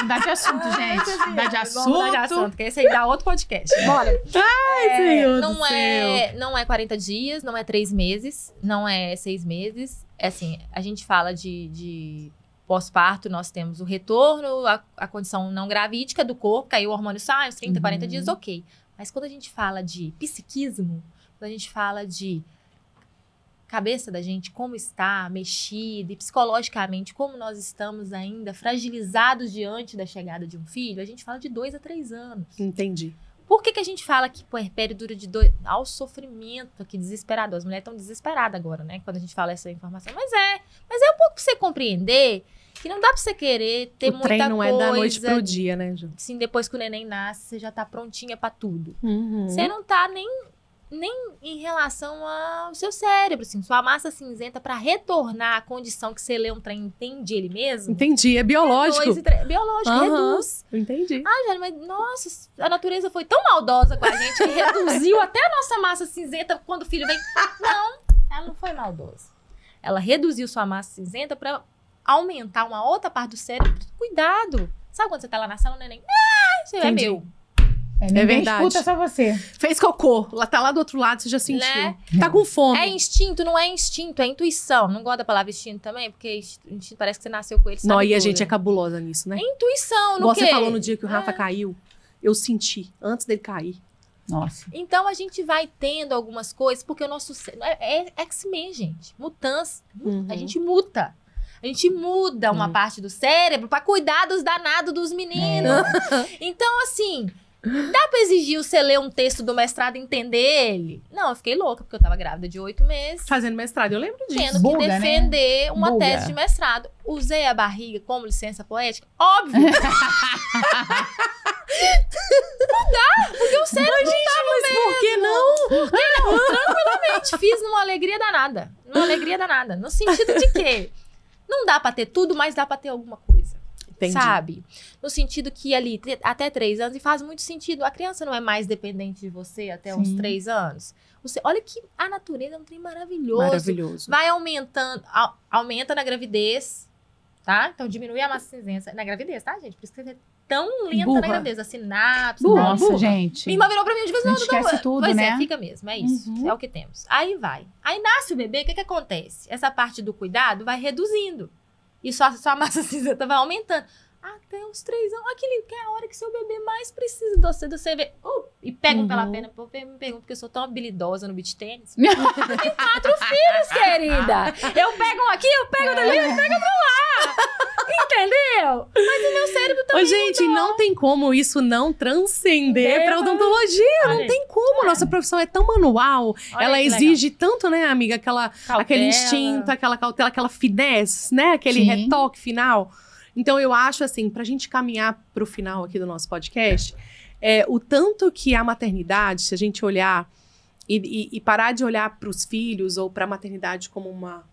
Speaker 2: Mudar de assunto, gente. Mudar de assunto.
Speaker 3: Vamos mudar de assunto, que esse aí dá outro podcast. Bora.
Speaker 1: Ai, Senhor do céu.
Speaker 3: Não é 40 dias, não é 3 meses, não é 6 meses. É assim, a gente fala de pós-parto, nós temos o retorno, a condição não gravídica do corpo, que aí o hormônio sai, uns 30, 40 dias, ok. Mas quando a gente fala de psiquismo, quando a gente fala de cabeça da gente, como está mexida, e psicologicamente, como nós estamos ainda fragilizados diante da chegada de um filho, a gente fala de 2 a 3 anos.
Speaker 1: Entendi.
Speaker 3: Por que a gente fala que puerpério dura de 2... Ao sofrimento, que desesperador. As mulheres estão desesperadas agora, né? Quando a gente fala essa informação. Mas é um pouco pra você compreender que não dá pra você querer ter muita coisa. O trem não
Speaker 1: é da noite pro dia, né, Ju?
Speaker 3: Sim, depois que o neném nasce, você já tá prontinha pra tudo.
Speaker 1: Uhum.
Speaker 3: Você não tá nem em relação ao seu cérebro, assim. Sua massa cinzenta pra retornar à condição que você lê um trem entende ele mesmo.
Speaker 1: Entendi, é biológico.
Speaker 3: Biológico, reduz.
Speaker 1: Entendi.
Speaker 3: Jane, mas nossa, a natureza foi tão maldosa com a gente que reduziu até a nossa massa cinzenta quando o filho vem. Não, ela não foi maldosa. Ela reduziu sua massa cinzenta pra aumentar uma outra parte do cérebro. Cuidado. Sabe quando você tá lá na sala, o neném? Isso é meu.
Speaker 2: É verdade. Escuta só você.
Speaker 1: Fez cocô. Lá tá lá do outro lado, você já sentiu.
Speaker 3: Né?
Speaker 1: Tá com fome.
Speaker 3: É instinto, não é instinto, é intuição. Não gosto da palavra instinto também, porque instinto parece que você nasceu com ele, sabe?
Speaker 1: Não, e a
Speaker 3: tudo.
Speaker 1: gente é cabulosa nisso, né?
Speaker 3: É intuição, no
Speaker 1: Igual
Speaker 3: quê?
Speaker 1: Você falou no dia que o Rafa caiu. Eu senti, antes dele cair.
Speaker 2: Nossa.
Speaker 3: Então, a gente vai tendo algumas coisas, porque o nosso... É X-Men, gente. Mutança. A gente muta. A gente muda uma parte do cérebro pra cuidar dos danados dos meninos. Então, assim... Dá pra exigir você ler um texto do mestrado e entender ele? Não, eu fiquei louca, porque eu tava grávida de 8 meses.
Speaker 1: Fazendo mestrado, eu lembro disso.
Speaker 3: Tendo que defender uma tese de mestrado. Usei a barriga como licença poética? Óbvio! Não dá, porque o cérebro não tava
Speaker 1: mas
Speaker 3: mesmo.
Speaker 1: Por que não?
Speaker 3: Por que não? Tranquilamente, fiz numa alegria danada. Numa alegria danada. No sentido de que não dá pra ter tudo, mas dá pra ter alguma coisa.
Speaker 1: Entendi.
Speaker 3: Sabe? No sentido que ali, até 3 anos, e faz muito sentido. A criança não é mais dependente de você até uns 3 anos. Olha que a natureza é um trem maravilhoso.
Speaker 1: Maravilhoso.
Speaker 3: Vai aumentando, aumenta na gravidez, tá? Então diminui a massa cinzenta na gravidez, tá, gente? Por isso que você é tão lenta na gravidez. A sinapse.
Speaker 2: Nossa, gente.
Speaker 3: Minha irmã virou pra mim de vez em quando.
Speaker 2: Esquece tudo,
Speaker 3: pois
Speaker 2: né?
Speaker 3: Fica mesmo, é isso. É o que temos. Aí vai. Aí nasce o bebê, o que acontece? Essa parte do cuidado vai reduzindo. E sua massa cinzenta vai aumentando. Até os 3 anos. Aquele que é a hora que seu bebê mais precisa de você ver. E pegam pela pena. Eu me pergunto porque eu sou tão habilidosa no beach tênis. Eu tenho 4 filhos, querida. Eu pego um aqui, eu pego dali, eu pego outro lá. Entendeu? Mas o meu cérebro também
Speaker 1: gente,
Speaker 3: mudou.
Speaker 1: não tem como isso não transcender pra odontologia. Não tem como. Nossa profissão é tão manual. Ela exige tanto, né, amiga? Aquele instinto, aquela cautela, aquela finesse, né? Aquele retoque final. Então, eu acho, assim, pra gente caminhar pro final aqui do nosso podcast, o tanto que a maternidade, se a gente olhar e parar de olhar pros filhos ou pra maternidade como uma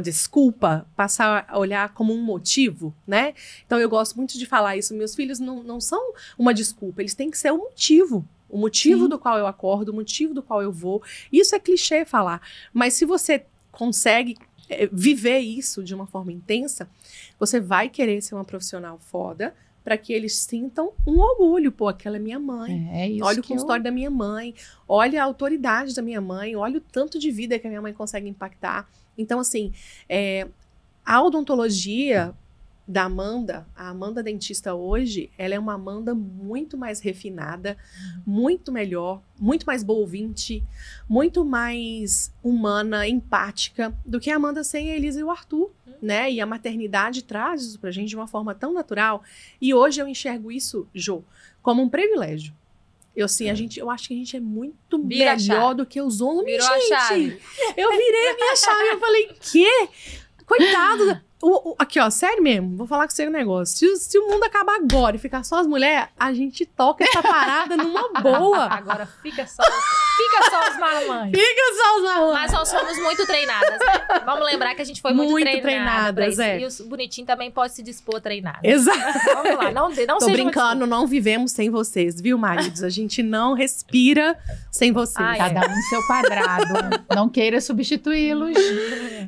Speaker 1: desculpa, passar a olhar como um motivo, né? Então, eu gosto muito de falar isso. Meus filhos não são uma desculpa, eles têm que ser um motivo. O motivo do qual eu acordo, o motivo do qual eu vou. Isso é clichê falar. Mas se você consegue viver isso de uma forma intensa, você vai querer ser uma profissional foda, para que eles sintam um orgulho. Pô, aquela é minha mãe.
Speaker 2: É isso.
Speaker 1: Olha o consultório da minha mãe, olha a autoridade da minha mãe, olha o tanto de vida que a minha mãe consegue impactar. Então, assim, a odontologia da Amanda, a Amanda dentista hoje, ela é uma Amanda muito mais refinada, muito melhor, muito mais boa ouvinte, muito mais humana, empática do que a Amanda sem a Elisa e o Arthur, né? E a maternidade traz isso pra gente de uma forma tão natural. E hoje eu enxergo isso, Jô, como um privilégio. Eu acho que a gente é muito melhor do que os homens,
Speaker 3: Virou
Speaker 1: gente.
Speaker 3: a chave.
Speaker 1: Eu virei a minha chave, eu falei, quê? Coitado. Aqui, ó, sério mesmo, vou falar com você um negócio. Se o mundo acabar agora e ficar só as mulheres, a gente toca essa parada numa boa.
Speaker 3: Agora fica só os marmanjos.
Speaker 1: Fica só os marmanjos.
Speaker 3: Mas nós somos muito treinadas, né? Vamos lembrar que a gente foi muito treinadas.
Speaker 1: É.
Speaker 3: E o bonitinho também pode se dispor a treinar. Né?
Speaker 1: Exato.
Speaker 3: Vamos lá, não
Speaker 1: Tô brincando, não vivemos sem vocês, viu, maridos? A gente não respira sem vocês.
Speaker 2: Cada um no seu quadrado. Não queira substituí-los.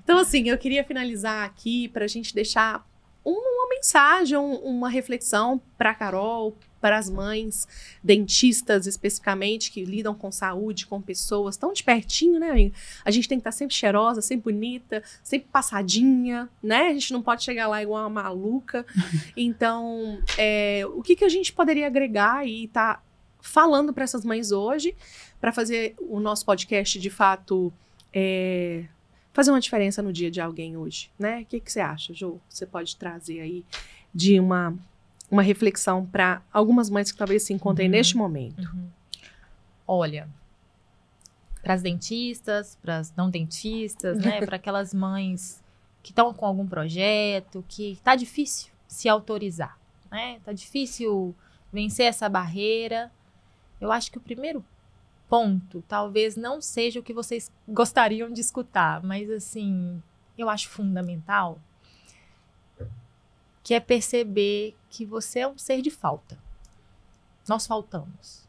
Speaker 1: Então, assim, eu queria finalizar aqui pra gente deixar uma mensagem, uma reflexão pra Carol, para as mães dentistas especificamente, que lidam com saúde, com pessoas tão de pertinho, né, amiga? A gente tem que estar sempre cheirosa, sempre bonita, sempre passadinha, né? A gente não pode chegar lá igual uma maluca. Então, o que a gente poderia agregar e tá falando para essas mães hoje, para fazer o nosso podcast, de fato, fazer uma diferença no dia de alguém hoje, né? O que você acha, Jô? Você pode trazer aí de uma reflexão para algumas mães que talvez se encontrem neste momento.
Speaker 3: Olha, para as dentistas, para as não dentistas, né? Para aquelas mães que estão com algum projeto, que tá difícil se autorizar, né? Tá difícil vencer essa barreira. Eu acho que o primeiro ponto talvez não seja o que vocês gostariam de escutar, mas assim, eu acho fundamental, que é perceber que você é um ser de falta. Nós faltamos.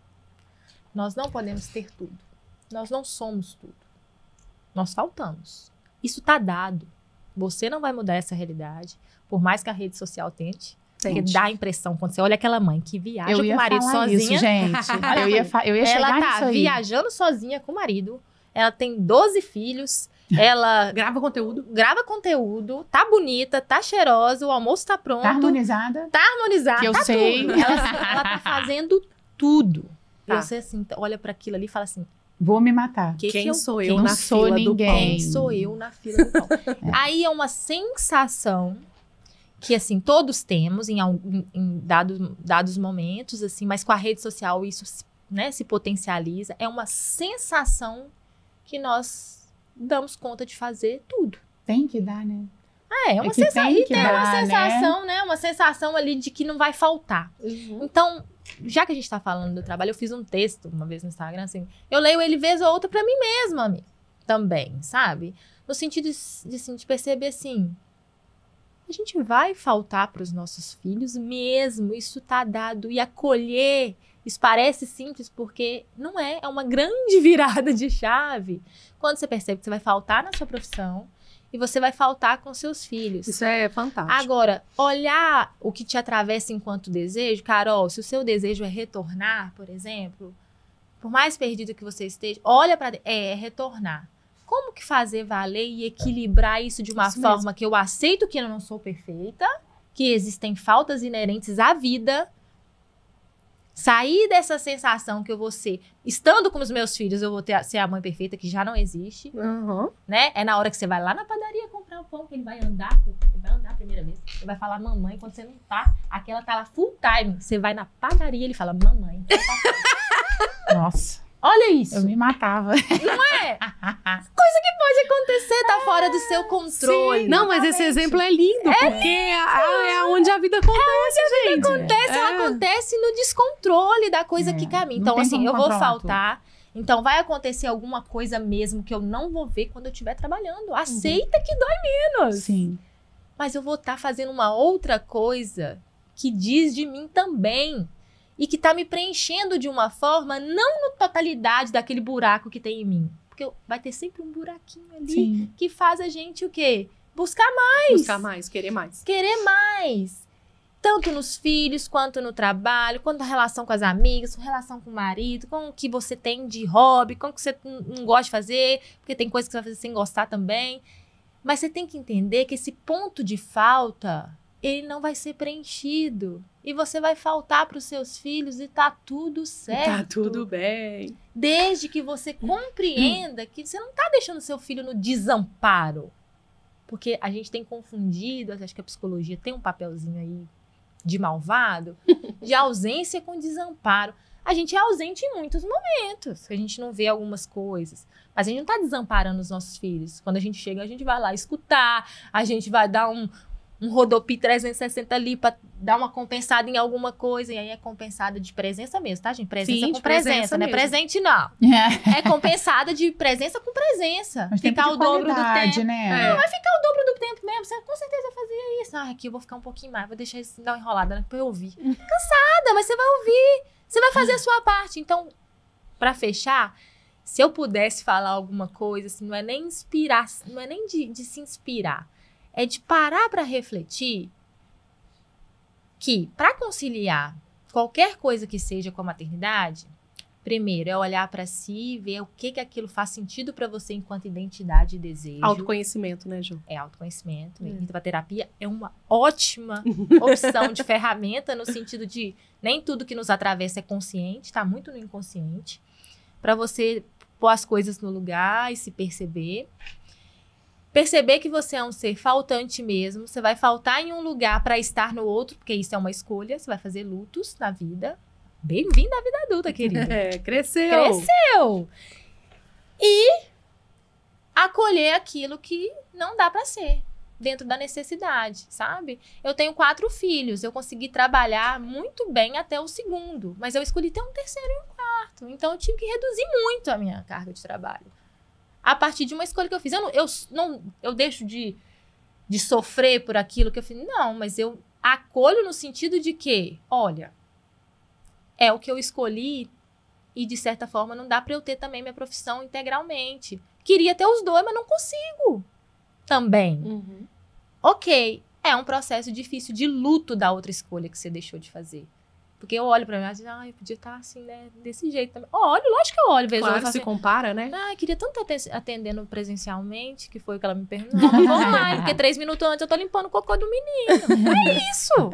Speaker 3: Nós não podemos ter tudo. Nós não somos tudo. Nós faltamos. Isso tá dado. Você não vai mudar essa realidade, por mais que a rede social tente. Porque dá a impressão, quando você olha aquela mãe que viaja com o marido sozinha.
Speaker 2: Isso, gente. eu ia chegar nisso aí.
Speaker 3: Ela tá viajando sozinha com o marido. Ela tem 12 filhos. Ela
Speaker 1: grava conteúdo,
Speaker 3: tá bonita, tá cheirosa, o almoço tá pronto.
Speaker 2: Tá harmonizada.
Speaker 3: Que
Speaker 2: eu
Speaker 3: tá
Speaker 2: sei.
Speaker 3: Tudo. Ela tá fazendo tudo. E você assim, olha pra aquilo ali e fala assim,
Speaker 2: vou me matar.
Speaker 1: Quem sou eu na fila do pão?
Speaker 3: Quem sou eu na fila do pão? Aí é uma sensação que, assim, todos temos em dados momentos, assim, mas com a rede social isso, né, se potencializa. É uma sensação que nós damos conta de fazer tudo.
Speaker 2: Tem que dar, né?
Speaker 3: É uma sensação, né? Uma sensação ali de que não vai faltar. Então, já que a gente tá falando do trabalho, eu fiz um texto uma vez no Instagram, assim, eu leio ele vez ou outra pra mim mesma, amiga, também, sabe? No sentido de perceber, assim, a gente vai faltar pros nossos filhos mesmo, isso tá dado, e acolher, isso parece simples porque não é uma grande virada de chave. Quando você percebe que você vai faltar na sua profissão, e você vai faltar com seus filhos.
Speaker 1: Isso é fantástico.
Speaker 3: Agora, olhar o que te atravessa enquanto desejo, Carol, se o seu desejo é retornar, por exemplo, por mais perdido que você esteja, olha para retornar. Como que fazer valer e equilibrar isso de uma forma que eu aceito que eu não sou perfeita, que existem faltas inerentes à vida, sair dessa sensação que eu vou ser, estando com os meus filhos, eu vou ser a mãe perfeita, que já não existe, né? É na hora que você vai lá na padaria comprar o pão, que ele vai andar a primeira vez, ele vai falar mamãe, quando você não tá, aquela tá lá full time, você vai na padaria, ele fala mamãe.
Speaker 2: Nossa.
Speaker 3: Olha isso.
Speaker 2: Eu me matava.
Speaker 3: Não é? Coisa que pode acontecer, tá fora do seu controle.
Speaker 1: Sim, não, mas esse exemplo é lindo, porque é onde a vida acontece, gente.
Speaker 3: Ela acontece no descontrole da coisa que caminha. Então, assim, eu vou faltar. Então, vai acontecer alguma coisa mesmo que eu não vou ver quando eu estiver trabalhando. Aceita que dói menos.
Speaker 2: Sim.
Speaker 3: Mas eu vou estar fazendo uma outra coisa que diz de mim também. E que tá me preenchendo de uma forma, não na totalidade daquele buraco que tem em mim. Porque vai ter sempre um buraquinho ali que faz a gente o quê? Buscar mais.
Speaker 1: Buscar mais, querer mais.
Speaker 3: Querer mais. tanto nos filhos, quanto no trabalho, quanto na relação com as amigas, com relação com o marido, com o que você tem de hobby, com o que você não gosta de fazer, porque tem coisas que você vai fazer sem gostar também. Mas você tem que entender que esse ponto de falta, ele não vai ser preenchido. E você vai faltar para os seus filhos e tá tudo certo.
Speaker 1: Tá tudo bem.
Speaker 3: Desde que você compreenda que você não tá deixando seu filho no desamparo. Porque a gente tem confundido, acho que a psicologia tem um papelzinho aí de malvado, de ausência com desamparo. A gente é ausente em muitos momentos, a gente não vê algumas coisas. Mas a gente não tá desamparando os nossos filhos. Quando a gente chega, a gente vai lá escutar, a gente vai dar um rodopi 360 ali pra dar uma compensada em alguma coisa. E aí é compensada de presença mesmo, tá, gente? Presença
Speaker 1: Sim,
Speaker 3: com presença, não é presente, não. É compensada de presença com presença.
Speaker 2: Mas
Speaker 3: ficar o dobro do tempo.
Speaker 2: Né?
Speaker 3: Não, vai ficar o dobro do tempo mesmo. Você com certeza fazia isso. Ah, aqui eu vou ficar um pouquinho mais, vou deixar isso dar uma enrolada, né, pra eu ouvir. Cansada, mas você vai ouvir. Você vai fazer a sua parte. Então, pra fechar, se eu pudesse falar alguma coisa, assim, não é nem inspirar, não é nem de se inspirar. É de parar para refletir que, para conciliar qualquer coisa que seja com a maternidade, primeiro é olhar para si e ver o que aquilo faz sentido para você enquanto identidade e desejo.
Speaker 1: Autoconhecimento, né, Ju?
Speaker 3: É autoconhecimento. A terapia é uma ótima opção de ferramenta no sentido de nem tudo que nos atravessa é consciente, tá muito no inconsciente. Para você pôr as coisas no lugar e se perceber. Perceber que você é um ser faltante mesmo. Você vai faltar em um lugar para estar no outro, porque isso é uma escolha. Você vai fazer lutos na vida. Bem-vinda à vida adulta, querida.
Speaker 1: Cresceu.
Speaker 3: Cresceu. E acolher aquilo que não dá para ser, dentro da necessidade, sabe? Eu tenho 4 filhos. Eu consegui trabalhar muito bem até o 2º. Mas eu escolhi ter um 3º e um 4º. Então, eu tive que reduzir muito a minha carga de trabalho. A partir de uma escolha que eu fiz. Eu deixo de sofrer por aquilo que eu fiz. Não, mas eu acolho no sentido de que, olha, é o que eu escolhi e, de certa forma, não dá para eu ter também minha profissão integralmente. Queria ter os 2, mas não consigo também.
Speaker 1: Uhum.
Speaker 3: Ok, é um processo difícil de luto da outra escolha que você deixou de fazer. Porque eu olho pra mim e digo, eu podia estar assim, né, desse jeito também. Olho, lógico que eu olho, vejo.
Speaker 1: Claro,
Speaker 3: eu
Speaker 1: se
Speaker 3: assim,
Speaker 1: compara, né?
Speaker 3: queria tanto atendendo presencialmente, que foi o que ela me perguntou. Não, vou online, porque 3 minutos antes eu tô limpando o cocô do menino. É isso.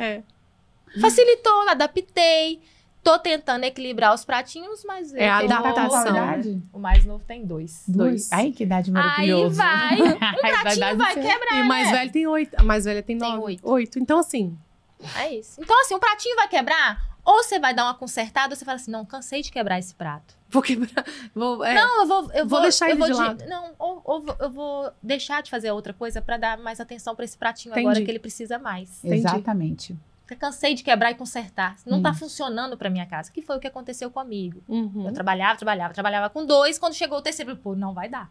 Speaker 3: Facilitou, adaptei. Tô tentando equilibrar os pratinhos, mas...
Speaker 1: É a adaptação.
Speaker 3: O mais novo tem 2.
Speaker 2: 2. Ai, que idade maravilhosa.
Speaker 3: Aí vai. Um pratinho vai quebrar,
Speaker 1: E o mais velho tem 8. A mais velha tem 9. 8. Então, assim...
Speaker 3: É isso. Então, assim, um pratinho vai quebrar, ou você vai dar uma consertada, ou você fala assim, não, cansei de quebrar esse prato.
Speaker 1: Vou quebrar.
Speaker 3: Não, eu vou
Speaker 1: deixar ele de lado.
Speaker 3: Não, ou eu vou deixar de fazer outra coisa pra dar mais atenção pra esse pratinho
Speaker 1: Entendi.
Speaker 3: agora que ele precisa mais.
Speaker 2: Exatamente.
Speaker 3: Eu cansei de quebrar e consertar. Não tá funcionando pra minha casa. Que foi o que aconteceu comigo.
Speaker 1: Uhum.
Speaker 3: Eu trabalhava com 2, quando chegou o 3º, pô, não vai dar.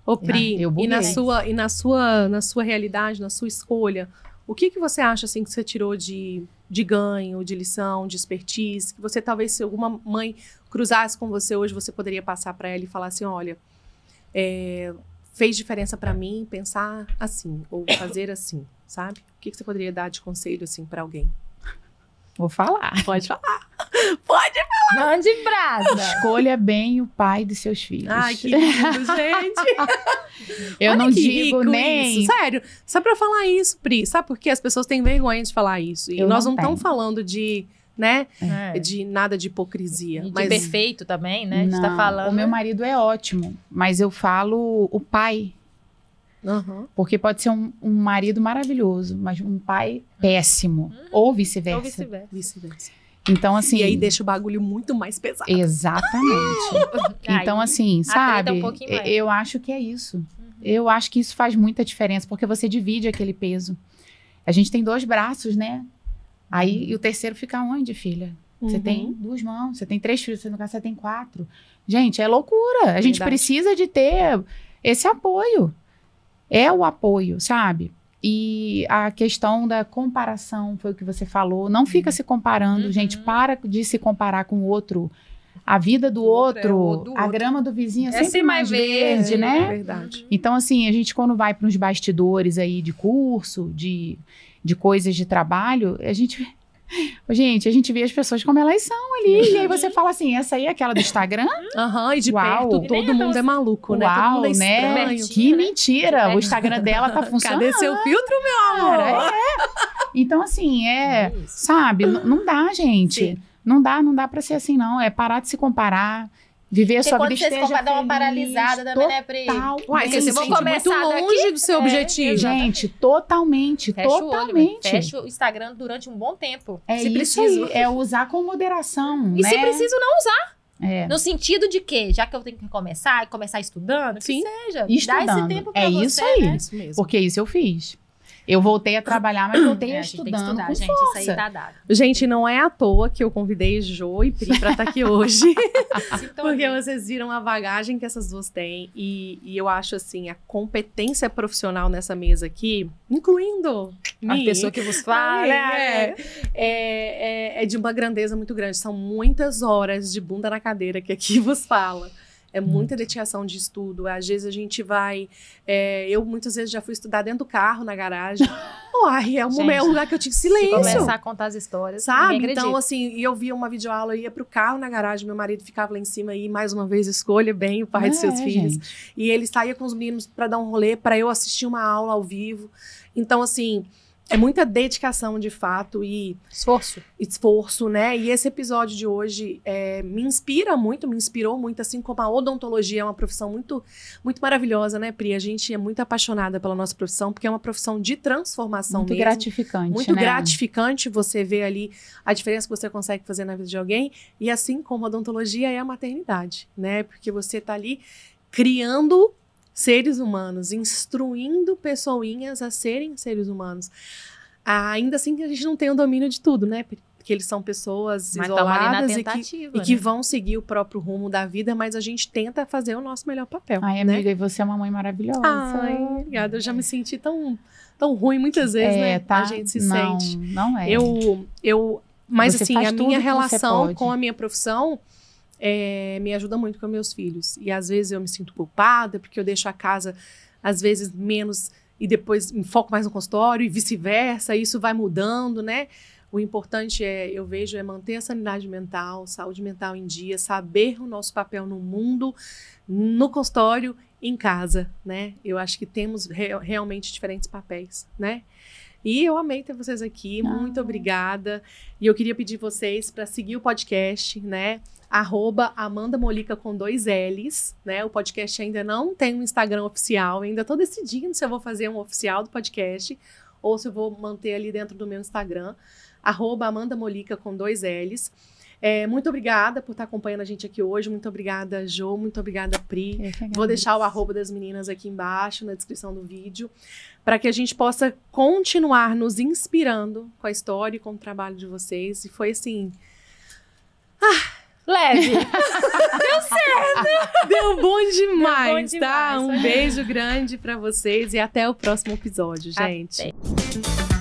Speaker 1: Ô, Pri, e na sua realidade, na sua escolha, o que você acha, assim, que você tirou de ganho, de lição, de expertise, que você, talvez, se alguma mãe cruzasse com você hoje, você poderia passar para ela e falar assim, olha, fez diferença para mim pensar assim, ou fazer assim, sabe? O que você poderia dar de conselho, assim, para alguém?
Speaker 2: Vou falar.
Speaker 1: Pode falar. Pode falar.
Speaker 3: Mande brasa.
Speaker 2: Escolha bem o pai dos seus filhos.
Speaker 1: Ai, que lindo, gente.
Speaker 2: Eu
Speaker 1: Olha
Speaker 2: não
Speaker 1: que
Speaker 2: digo
Speaker 1: rico
Speaker 2: nem...
Speaker 1: Isso. Sério, só pra falar isso, Pri, sabe por quê? As pessoas têm vergonha de falar isso. E nós não estamos falando de, né, de nada de hipocrisia.
Speaker 3: E de
Speaker 1: mas...
Speaker 3: perfeito também, né? A gente
Speaker 2: Não,
Speaker 3: tá falando.
Speaker 2: o meu marido é ótimo, mas eu falo o pai.
Speaker 1: Uhum.
Speaker 2: Porque pode ser um marido maravilhoso, mas um pai péssimo. Ou vice-versa.
Speaker 1: Vice-versa.
Speaker 2: Então, assim...
Speaker 1: E aí deixa o bagulho muito mais pesado.
Speaker 2: Exatamente. Então, assim, sabe? Eu acho que é isso. Eu acho que isso faz muita diferença, porque você divide aquele peso. A gente tem 2 braços, né? Aí, e o terceiro fica onde, filha? Você tem 2 mãos, você tem 3 filhos, no caso você tem 4. Gente, é loucura. A gente precisa de ter esse apoio. É o apoio, sabe? E a questão da comparação, foi o que você falou. Não fica se comparando, gente. Para de se comparar com o outro. A vida do outro, a grama do vizinho é sempre mais verde, né?
Speaker 1: É verdade.
Speaker 2: Então, assim, a gente quando vai para uns bastidores aí de curso, de coisas de trabalho, a gente vê as pessoas como elas são ali. E aí você fala assim, essa aí é aquela do Instagram?
Speaker 1: E de perto todo mundo é maluco, né? Todo mundo é estranho.
Speaker 2: Que mentira! O Instagram dela tá funcionando.
Speaker 1: Cadê seu filtro, meu amor?
Speaker 2: Então, assim, sabe? Não dá, gente. Sim. Não dá pra ser assim, não. É parar de se comparar. Viver a sua vida, esteja feliz.
Speaker 3: Dá uma paralisada também, né, Pri?
Speaker 1: Você se sente muito longe do seu objetivo.
Speaker 2: Gente, totalmente.
Speaker 3: Fecha o Instagram durante um bom tempo.
Speaker 2: Se preciso. É usar com moderação,
Speaker 3: E se preciso, não usar. No sentido de que, já que eu tenho que começar estudando,
Speaker 2: Sim.
Speaker 3: que seja.
Speaker 2: Estudando.
Speaker 3: Dá esse tempo pra você,
Speaker 2: isso aí.
Speaker 3: Né?
Speaker 2: Isso mesmo. Porque isso eu fiz. Eu voltei a trabalhar, mas voltei a estudando com
Speaker 3: gente,
Speaker 2: força.
Speaker 3: Isso aí tá dado.
Speaker 1: Gente, não é à toa que eu convidei Jo e Pri pra estar aqui hoje. Porque vocês viram a bagagem que essas duas têm. E eu acho, assim, a competência profissional nessa mesa aqui, incluindo
Speaker 3: a pessoa que vos fala,
Speaker 1: é de uma grandeza muito grande. São muitas horas de bunda na cadeira que aqui vos fala. É muita dedicação de estudo. Às vezes a gente vai... eu muitas vezes já fui estudar dentro do carro, na garagem. É um lugar que eu tinha silêncio.
Speaker 3: Se começar a contar as histórias,
Speaker 1: sabe? Então, assim, eu via uma videoaula, eu ia pro carro na garagem, meu marido ficava lá em cima e, mais uma vez, escolha bem o pai de seus filhos.
Speaker 2: Gente.
Speaker 1: E ele saía com os meninos para dar um rolê, para eu assistir uma aula ao vivo. Então, assim... É muita dedicação, de fato, e... Esforço, né? E esse episódio de hoje me inspirou muito, assim como a odontologia é uma profissão muito, muito maravilhosa, né, Pri? A gente é muito apaixonada pela nossa profissão, porque é uma profissão de transformação
Speaker 2: muito
Speaker 1: mesmo.
Speaker 2: Gratificante,
Speaker 1: muito
Speaker 2: né?
Speaker 1: gratificante você ver ali a diferença que você consegue fazer na vida de alguém. E assim como a odontologia é a maternidade, né? Porque você tá ali criando... seres humanos, instruindo pessoinhas a serem seres humanos. Ainda assim que a gente não tem o domínio de tudo, né? Porque eles são pessoas isoladas e que vão seguir o próprio rumo da vida, mas a gente tenta fazer o nosso melhor papel.
Speaker 2: Ai,
Speaker 1: né?
Speaker 2: amiga, e você é uma mãe maravilhosa.
Speaker 1: Ai, obrigada. Eu já me senti tão ruim muitas vezes, né?
Speaker 2: Tá?
Speaker 1: A gente se sente.
Speaker 2: Não é.
Speaker 1: Mas
Speaker 2: você
Speaker 1: assim, a minha relação com a minha profissão... me ajuda muito com meus filhos. E às vezes eu me sinto culpada, porque eu deixo a casa, às vezes, menos, e depois me foco mais no consultório, e vice-versa, e isso vai mudando, né? O importante eu vejo, é manter a sanidade mental, saúde mental em dia, saber o nosso papel no mundo, no consultório, em casa, né? Eu acho que temos realmente diferentes papéis, né? E eu amei ter vocês aqui, muito obrigada. E eu queria pedir vocês para seguir o podcast, né? @AmandaMolica com 2 L's, né? O podcast ainda não tem um Instagram oficial, ainda estou decidindo se eu vou fazer um oficial do podcast ou se eu vou manter ali dentro do meu Instagram, @AmandaMolica com 2 L's. Muito obrigada por estar acompanhando a gente aqui hoje. Muito obrigada, Jo. Muito obrigada, Pri. Vou deixar o @ das meninas aqui embaixo, na descrição do vídeo, para que a gente possa continuar nos inspirando com a história e com o trabalho de vocês. E foi assim...
Speaker 3: leve!
Speaker 1: Deu certo! Deu bom demais, tá? Um beijo grande para vocês e até o próximo episódio, gente.
Speaker 3: Até.